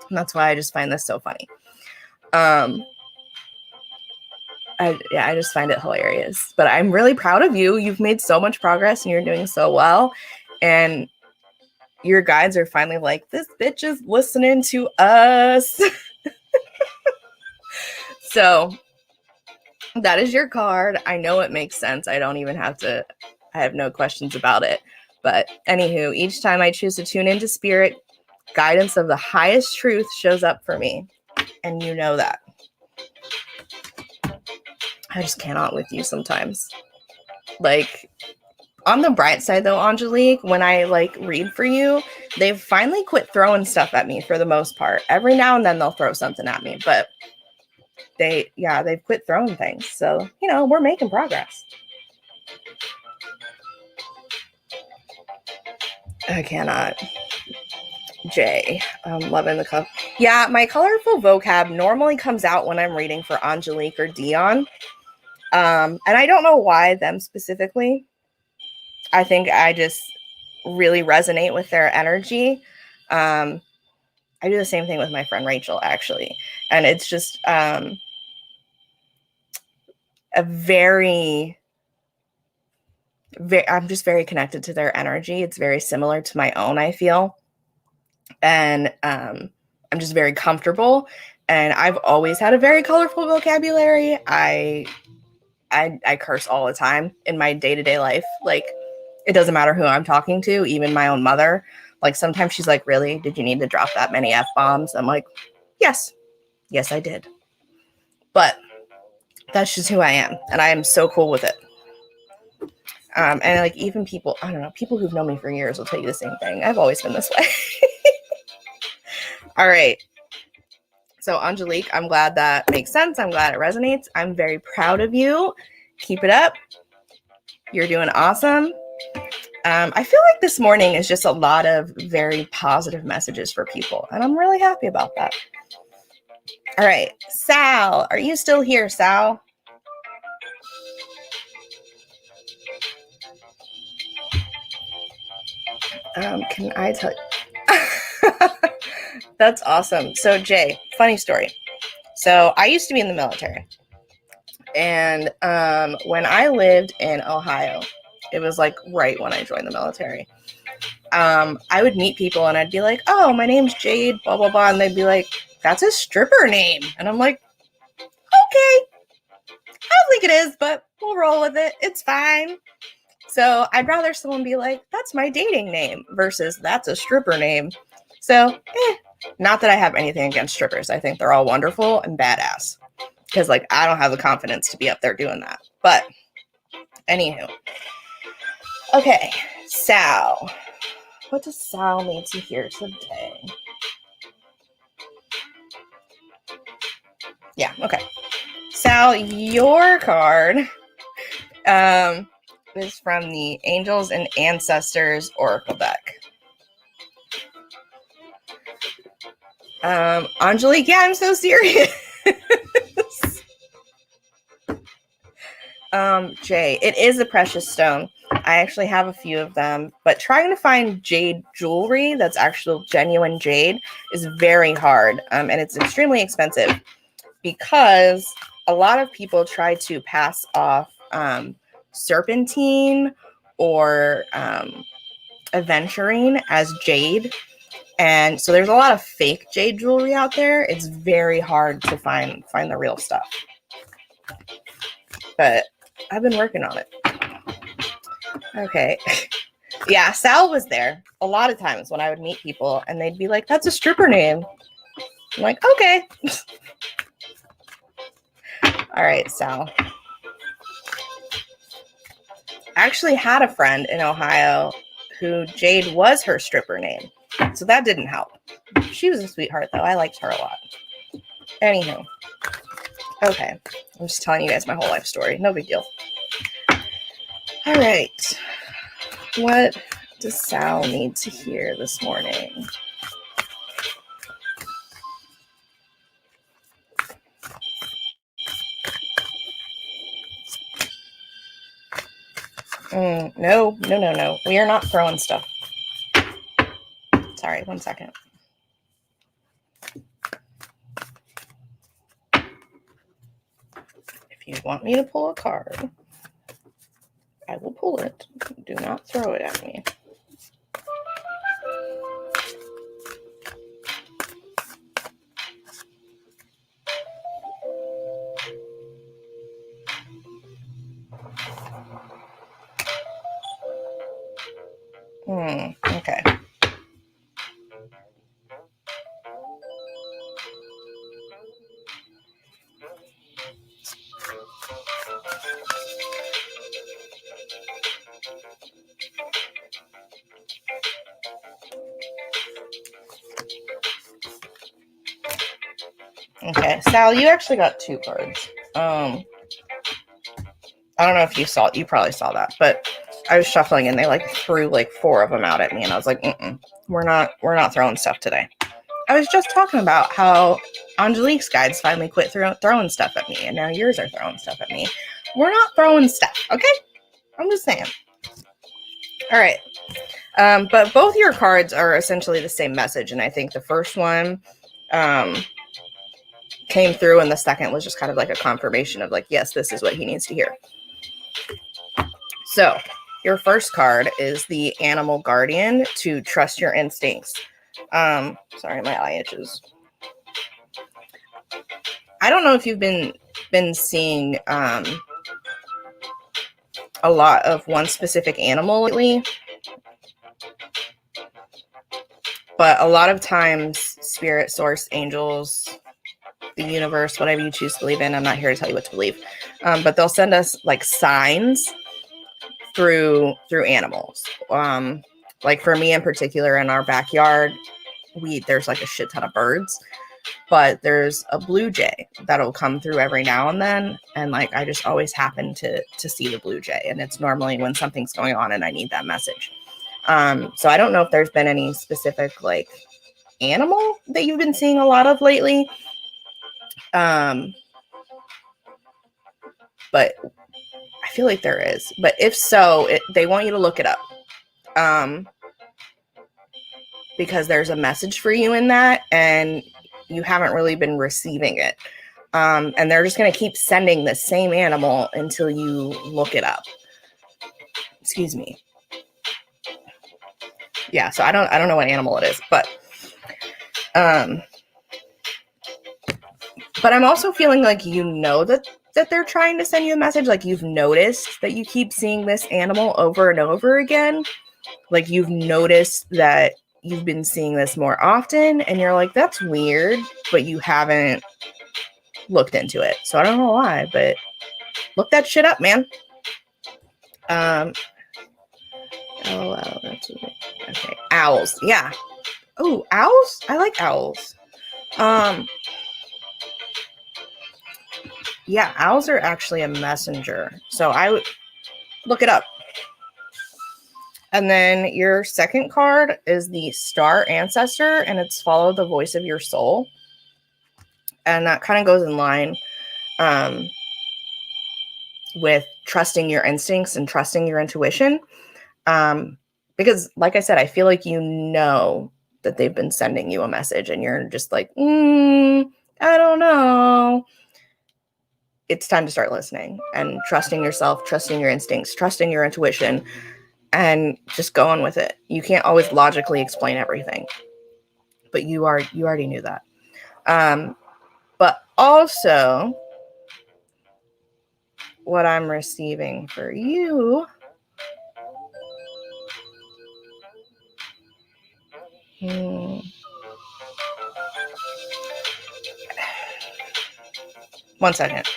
And that's why I just find this so funny. I just find it hilarious. But I'm really proud of you. You've made so much progress and you're doing so well. And your guides are finally like, this bitch is listening to us. So that is your card. I know it makes sense. I have no questions about it. But anywho, each time I choose to tune into spirit, guidance of the highest truth shows up for me. And you know that. I just cannot with you sometimes. Like, on the bright side though, Angelique, when I like read for you, they've finally quit throwing stuff at me for the most part. Every now and then they'll throw something at me, but they've quit throwing things. So, you know, we're making progress. I cannot. Jay, I'm loving the cup. Yeah, my colorful vocab normally comes out when I'm reading for Angelique or Dion. And I don't know why them specifically. I think I just really resonate with their energy. I do the same thing with my friend Rachel, actually. And it's just a I'm just very connected to their energy. It's very similar to my own, I feel. And I'm just very comfortable. And I've always had a very colorful vocabulary. I curse all the time in my day-to-day life. Like, it doesn't matter who I'm talking to, even my own mother. Like, sometimes she's like, really? Did you need to drop that many F-bombs? I'm like, yes. Yes, I did. But that's just who I am. And I am so cool with it. And like, even people, I don't know, people who've known me for years will tell you the same thing. I've always been this way. All right. So Angelique, I'm glad that makes sense. I'm glad it resonates. I'm very proud of you. Keep it up. You're doing awesome. I feel like this morning is just a lot of very positive messages for people, and I'm really happy about that. All right. Sal, are you still here, Sal? Can I tell you? That's awesome. So Jay, funny story. So I used to be in the military. And when I lived in Ohio, it was like right when I joined the military. I would meet people and I'd be like, oh, my name's Jade, blah, blah, blah. And they'd be like, that's a stripper name. And I'm like, okay, I don't think it is, but we'll roll with it. It's fine. So I'd rather someone be like, that's my dating name versus that's a stripper name. So, not that I have anything against strippers. I think they're all wonderful and badass. Because, like, I don't have the confidence to be up there doing that. But, anywho. Okay, Sal. What does Sal need to hear today? Yeah, okay. Sal, your card is from the Angels and Ancestors Oracle deck. Angelique, yeah, I'm so serious. Jade, it is a precious stone. I actually have a few of them, but trying to find jade jewelry that's actual genuine jade is very hard, and it's extremely expensive because a lot of people try to pass off serpentine or aventurine as jade. And so there's a lot of fake jade jewelry out there. It's very hard to find the real stuff. But I've been working on it. Okay. Yeah, Sal was there a lot of times when I would meet people and they'd be like, that's a stripper name. I'm like, okay. All right, Sal. I actually had a friend in Ohio who Jade was her stripper name. So that didn't help. She was a sweetheart, though. I liked her a lot. Anywho. Okay. I'm just telling you guys my whole life story. No big deal. All right. What does Sal need to hear this morning? No. We are not throwing stuff. Sorry, 1 second. If you want me to pull a card, I will pull it. Do not throw it at me. Okay. Okay, Sal, you actually got 2 cards. I don't know if you saw it. You probably saw that, but I was shuffling and they like threw like 4 of them out at me, and I was like, we're not throwing stuff today. I was just talking about how Angelique's guides finally quit throwing stuff at me, and now yours are throwing stuff at me. We're not throwing stuff, okay? I'm just saying. All right. But both your cards are essentially the same message, and I think the first one came through, and the second was just kind of like a confirmation of like, yes, this is what he needs to hear. So your first card is the Animal Guardian, to trust your instincts. Sorry, my eye itches. I don't know if you've been seeing a lot of one specific animal lately, but a lot of times spirit, source, angels, the universe, whatever you choose to believe in, I'm not here to tell you what to believe, but they'll send us like signs through animals. Like for me in particular, in our backyard, there's like a shit ton of birds, but there's a blue jay that'll come through every now and then, and like I just always happen to see the blue jay, and it's normally when something's going on and I need that message. So I don't know if there's been any specific like animal that you've been seeing a lot of lately, but I feel like there is. But if so, they want you to look it up, because there's a message for you in that, and you haven't really been receiving it. And they're just going to keep sending the same animal until you look it up. Excuse me. Yeah, so I don't know what animal it is, but I'm also feeling like that they're trying to send you a message. Like you've noticed that you keep seeing this animal over and over again. Like you've noticed that you've been seeing this more often, and you're like, that's weird, but you haven't looked into it. So I don't know why, but look that shit up, man. LOL, that's weird. Okay, owls. Yeah. Oh, owls? I like owls. Yeah, owls are actually a messenger. So I would look it up. And then your second card is the Star Ancestor, and it's follow the voice of your soul. And that kind of goes in line with trusting your instincts and trusting your intuition. Because, like I said, I feel like you know that they've been sending you a message and you're just like, I don't know. It's time to start listening and trusting yourself, trusting your instincts, trusting your intuition, and just going with it. You can't always logically explain everything, but you already knew that. But also, what I'm receiving for you. One second.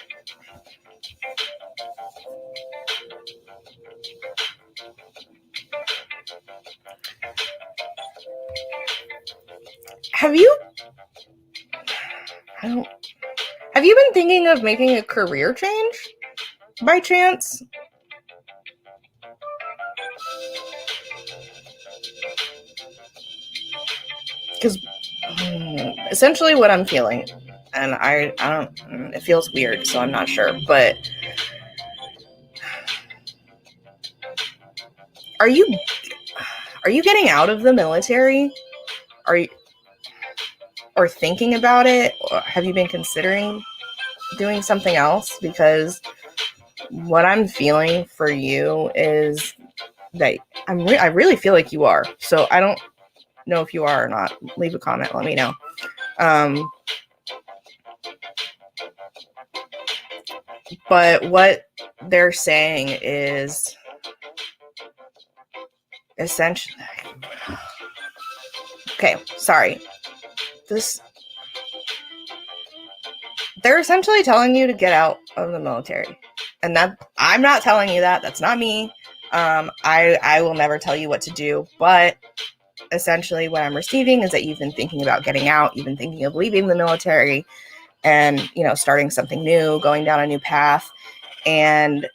Have you been thinking of making a career change by chance? Because essentially what I'm feeling, and I don't, it feels weird, so I'm not sure, but are you getting out of the military? Are you, or thinking about it? Or have you been considering doing something else? Because what I'm feeling for you is that I really feel like you are. So I don't know if you are or not. Leave a comment. Let me know. But what they're saying is essentially, okay, sorry. They're essentially telling you to get out of the military. And that I'm not telling you that. That's not me. I will never tell you what to do, but essentially what I'm receiving is that you've been thinking about getting out. You've been thinking of leaving the military and, starting something new, going down a new path. And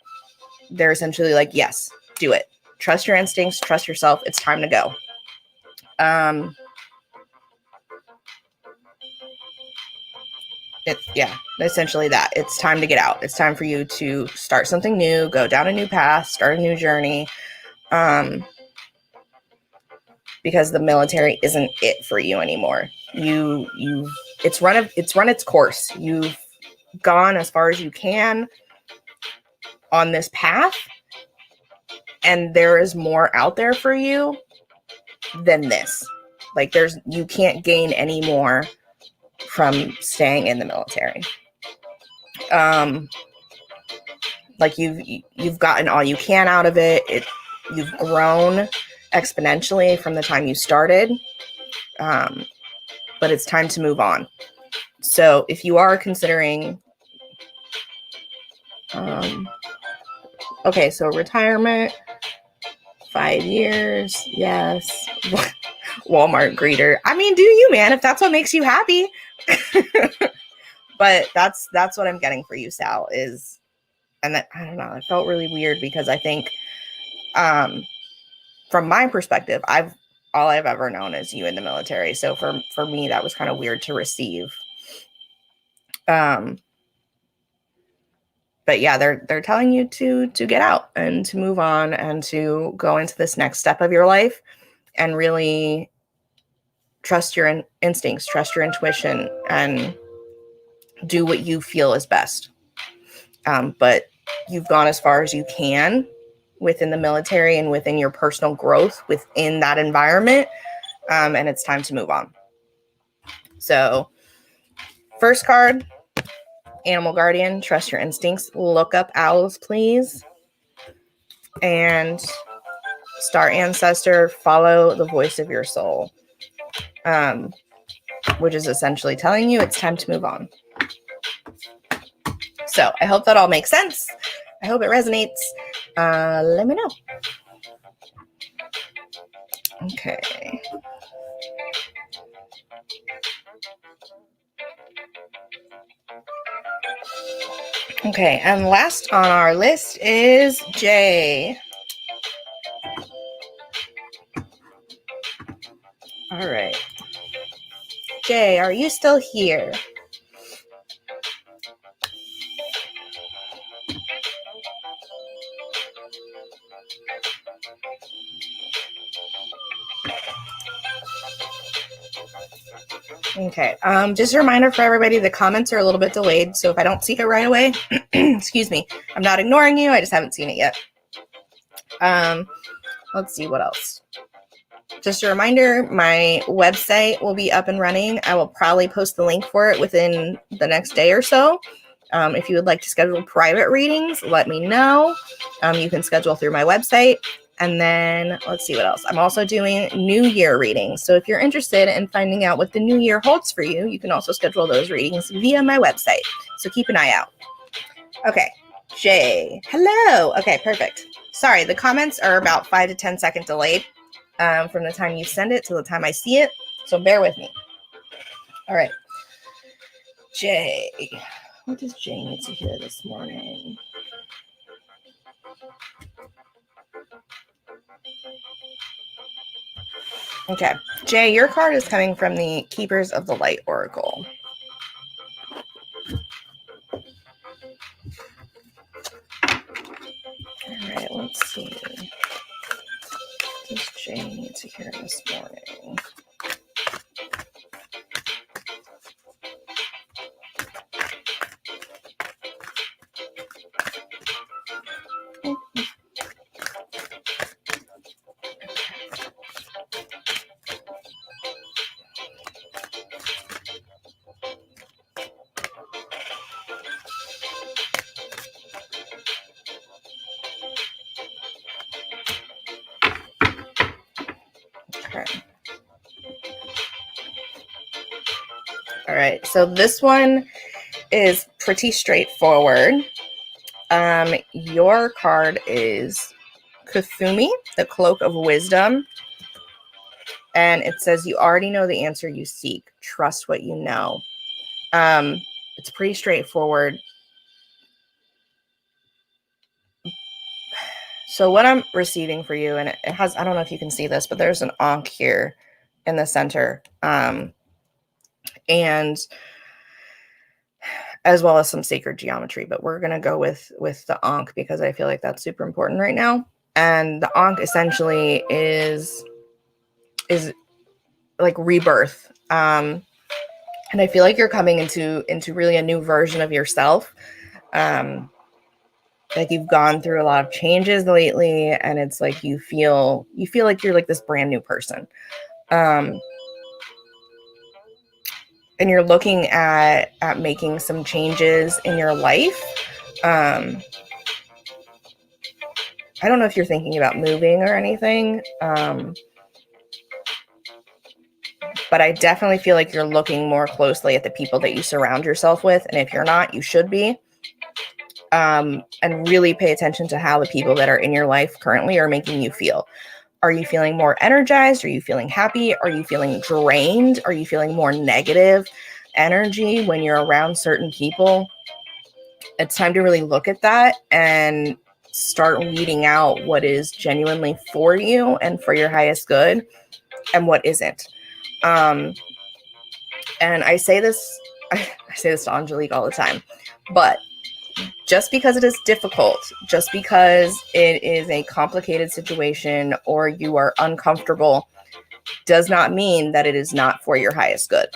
they're essentially like, yes, do it. Trust your instincts, trust yourself. It's time to go. It's essentially that. It's time to get out. It's time for you to start something new, go down a new path, start a new journey. Because the military isn't it for you anymore. It's run its course. You've gone as far as you can on this path, and there is more out there for you than this. Like you can't gain any more from staying in the military. Like you've gotten all you can out of it. You've grown exponentially from the time you started. But it's time to move on. So if you are considering, okay, so retirement, 5 years, yes. Walmart greeter. I mean, do you, man, if that's what makes you happy. But that's what I'm getting for you, Sal, is, and that, I don't know, it felt really weird because I think, from my perspective, all I've ever known is you in the military. So for me, that was kind of weird to receive. But yeah, they're telling you to get out and to move on and to go into this next step of your life and really trust your instincts, trust your intuition, and do what you feel is best. But you've gone as far as you can within the military and within your personal growth within that environment. And it's time to move on. So first card, Animal Guardian, trust your instincts. Look up owls, please. And Star Ancestor, follow the voice of your soul. Which is essentially telling you it's time to move on. So I hope that all makes sense. I hope it resonates. Let me know. Okay. Okay, and last on our list is Jay. Jay, are you still here? Okay. Just a reminder for everybody, the comments are a little bit delayed, so if I don't see it right away, excuse me, I'm not ignoring you. I just haven't seen it yet. Let's see what else. Just a reminder, my website will be up and running. I will probably post the link for it within the next day or so. If you would like to schedule private readings, let me know. You can schedule through my website. And then let's see what else. I'm also doing New Year readings. So if you're interested in finding out what the New Year holds for you, you can also schedule those readings via my website. So keep an eye out. Okay, Jay, hello. Okay, perfect. Sorry, the comments are about 5 to 10 second delayed from the time you send it to the time I see it. So bear with me. All right, Jay, what does Jay need to hear this morning? Okay, Jay, your card is coming from the Keepers of the Light Oracle. All right, let's see. What does Jay need to hear this morning? Okay. All right, so this one is pretty straightforward. Your card is Kuthumi, the Cloak of Wisdom. And it says, you already know the answer you seek. Trust what you know. It's pretty straightforward. So what I'm receiving for you, and it has, I don't know if you can see this, but there's an Ankh here in the center. And as well as some sacred geometry, but we're going to go with the Ankh because I feel like that's super important right now. And the Ankh essentially is like rebirth. And I feel like you're coming into really a new version of yourself. Like you've gone through a lot of changes lately, and it's like you feel like you're like this brand new person. And you're looking at making some changes in your life. I don't know if you're thinking about moving or anything. But I definitely feel like you're looking more closely at the people that you surround yourself with. And if you're not, you should be. And really pay attention to how the people that are in your life currently are making you feel. Are you feeling more energized? Are you feeling happy? Are you feeling drained? Are you feeling more negative energy when you're around certain people? It's time to really look at that and start weeding out what is genuinely for you and for your highest good and what isn't. And I say this to Angelique all the time, but just because it is difficult, just because it is a complicated situation or you are uncomfortable, does not mean that it is not for your highest good.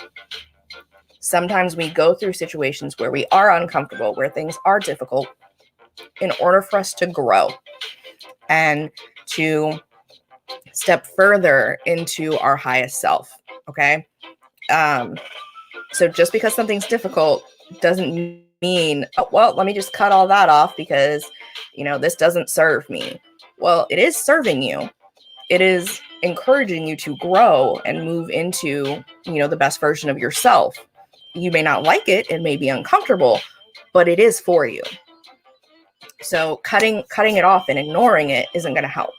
Sometimes we go through situations where we are uncomfortable, where things are difficult, in order for us to grow and to step further into our highest self. Okay. So just because something's difficult doesn't mean, oh, well, let me just cut all that off because, this doesn't serve me. Well, it is serving you. It is encouraging you to grow and move into, the best version of yourself. You may not like it. It may be uncomfortable, but it is for you. So cutting it off and ignoring it isn't going to help.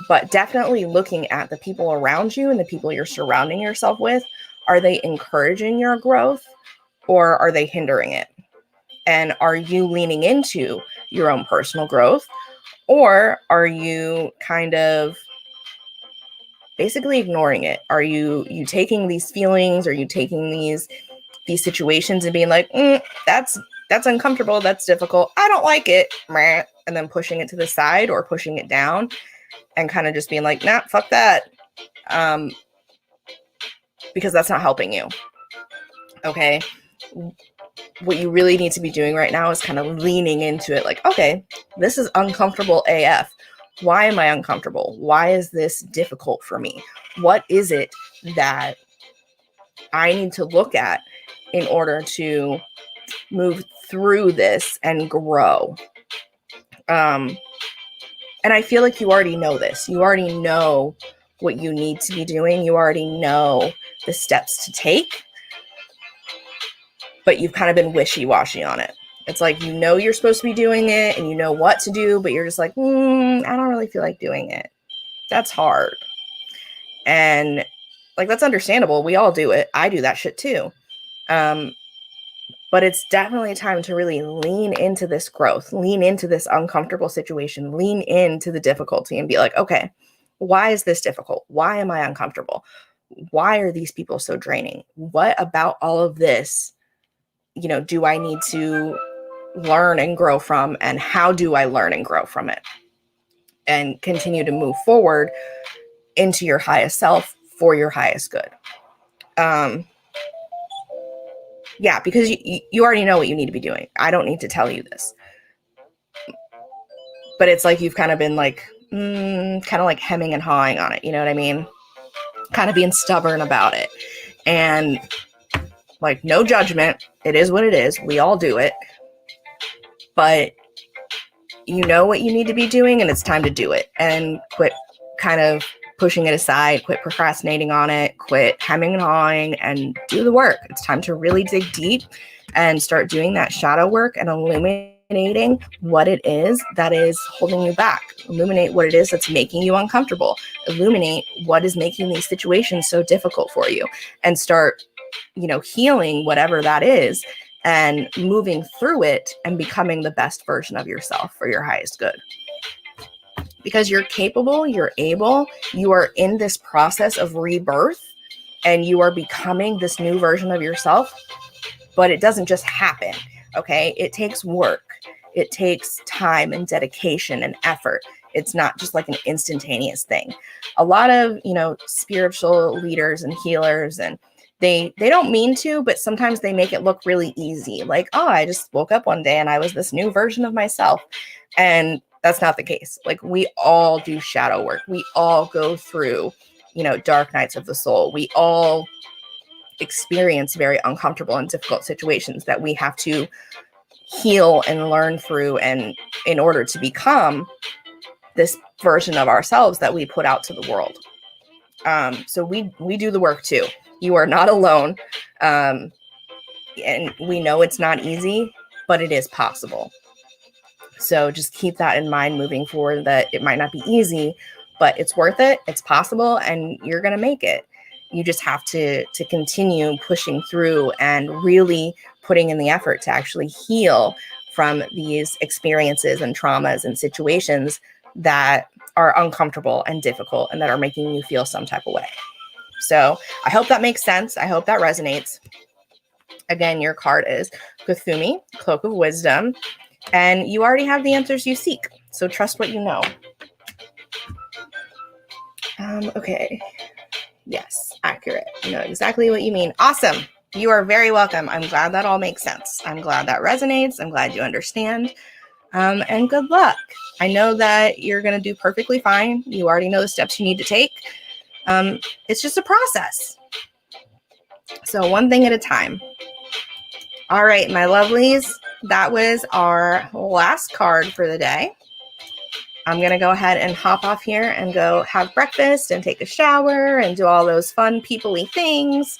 But definitely looking at the people around you and the people you're surrounding yourself with. Are they encouraging your growth or are they hindering it? And are you leaning into your own personal growth, or are you kind of basically ignoring it? Are you taking these feelings? Are you taking these situations and being like, that's uncomfortable, that's difficult, I don't like it, and then pushing it to the side or pushing it down and kind of just being like, nah, fuck that, because that's not helping you. Okay, what you really need to be doing right now is kind of leaning into it, like, okay, this is uncomfortable AF. Why am I uncomfortable? Why is this difficult for me? What is it that I need to look at in order to move through this and grow? And I feel like you already know this. You already know what you need to be doing. You already know the steps to take, but you've kind of been wishy-washy on it. It's like, you know, you're supposed to be doing it and you know what to do, but you're just like, I don't really feel like doing it. That's hard. And like, that's understandable. We all do it. I do that shit too. But it's definitely time to really lean into this growth, lean into this uncomfortable situation, lean into the difficulty and be like, okay, why is this difficult? Why am I uncomfortable? Why are these people so draining? What about all of this, you know, do I need to learn and grow from? And how do I learn and grow from it? And continue to move forward into your highest self for your highest good. Yeah, because you already know what you need to be doing. I don't need to tell you this. But it's like you've kind of been like, kind of like hemming and hawing on it. You know what I mean? Kind of being stubborn about it. And like, no judgment. It is what it is. We all do it. But you know what you need to be doing, and it's time to do it. And quit kind of pushing it aside, quit procrastinating on it, quit hemming and hawing, and do the work. It's time to really dig deep and start doing that shadow work and illuminating what it is that is holding you back. Illuminate what it is that's making you uncomfortable. Illuminate what is making these situations so difficult for you, and start, you know, healing whatever that is and moving through it and becoming the best version of yourself for your highest good. Because you're capable, you're able, you are in this process of rebirth, and you are becoming this new version of yourself, but it doesn't just happen, okay? It takes work. It takes time and dedication and effort. It's not just like an instantaneous thing. A lot of, you know, spiritual leaders and healers, and they don't mean to, but sometimes they make it look really easy. Like, oh, I just woke up one day and I was this new version of myself. And that's not the case. Like, we all do shadow work. We all go through, you know, dark nights of the soul. We all experience very uncomfortable and difficult situations that we have to heal and learn through, and in order to become this version of ourselves that we put out to the world. So we do the work too. You are not alone. And we know it's not easy, but it is possible. So just keep that in mind moving forward, that it might not be easy, but it's worth it. It's possible, and you're going to make it. You just have to continue pushing through and really putting in the effort to actually heal from these experiences and traumas and situations that are uncomfortable and difficult and that are making you feel some type of way. So I hope that makes sense. I hope that resonates. Again, your card is Kuthumi, Cloak of Wisdom, and you already have the answers you seek. So trust what you know. Okay. Yes, accurate. You know exactly what you mean. Awesome. You are very welcome. I'm glad that all makes sense. I'm glad that resonates. I'm glad you understand. And good luck. I know that you're going to do perfectly fine. You already know the steps you need to take. It's just a process. So one thing at a time. All right, my lovelies, that was our last card for the day. I'm going to go ahead and hop off here and go have breakfast and take a shower and do all those fun people-y things.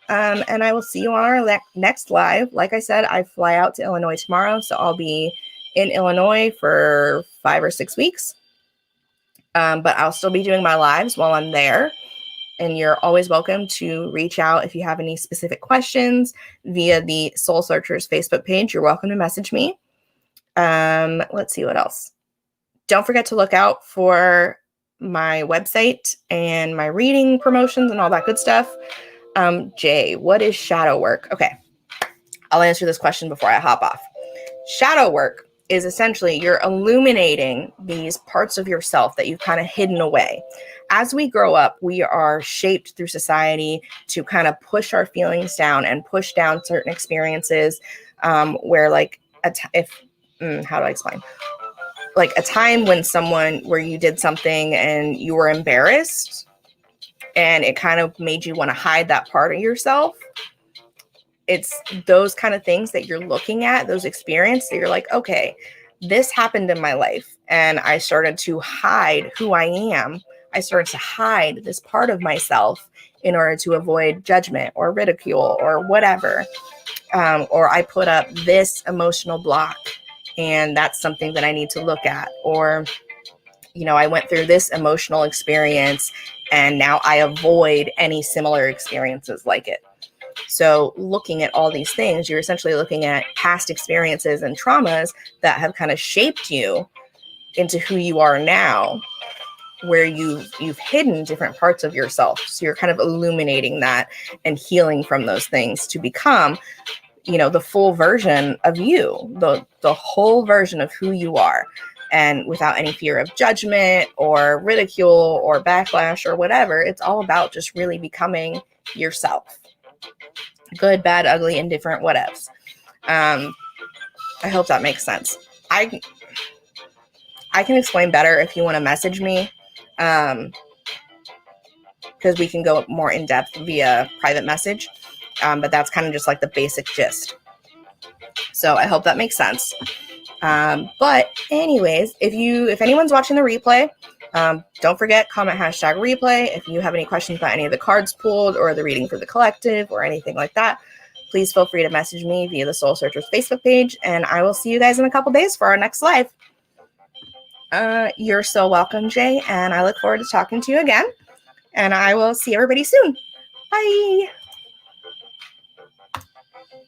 And I will see you on our next live. Like I said, I fly out to Illinois tomorrow, so I'll be in Illinois for 5 or 6 weeks. But I'll still be doing my lives while I'm there. And you're always welcome to reach out if you have any specific questions via the Soul Searchers Facebook page. You're welcome to message me. Let's see what else. Don't forget to look out for my website and my reading promotions and all that good stuff. Jay, what is shadow work? Okay, I'll answer this question before I hop off. Shadow work is essentially you're illuminating these parts of yourself that you've kind of hidden away. As we grow up, we are shaped through society to kind of push our feelings down and push down certain experiences where like, how do I explain? Like a time where you did something and you were embarrassed and it kind of made you want to hide that part of yourself. It's those kind of things that you're looking at, those experiences that you're like, okay, this happened in my life and I started to hide who I am. I started to hide this part of myself in order to avoid judgment or ridicule or whatever. Or I put up this emotional block and that's something that I need to look at. Or, I went through this emotional experience and now I avoid any similar experiences like it. So looking at all these things, you're essentially looking at past experiences and traumas that have kind of shaped you into who you are now, where you've hidden different parts of yourself. So you're kind of illuminating that and healing from those things to become, the full version of you, the whole version of who you are. And without any fear of judgment or ridicule or backlash or whatever, it's all about just really becoming yourself. Good, bad, ugly, indifferent, whatevs. I hope that makes sense. I can explain better if you want to message me, because we can go more in depth via private message. But that's kind of just like the basic gist. So I hope that makes sense. But anyways, if anyone's watching the replay, don't forget, comment #replay. If you have any questions about any of the cards pulled or the reading for the collective or anything like that, please feel free to message me via the Soul Searchers Facebook page, and I will see you guys in a couple days for our next live. You're so welcome, Jay, and I look forward to talking to you again, and I will see everybody soon. Bye.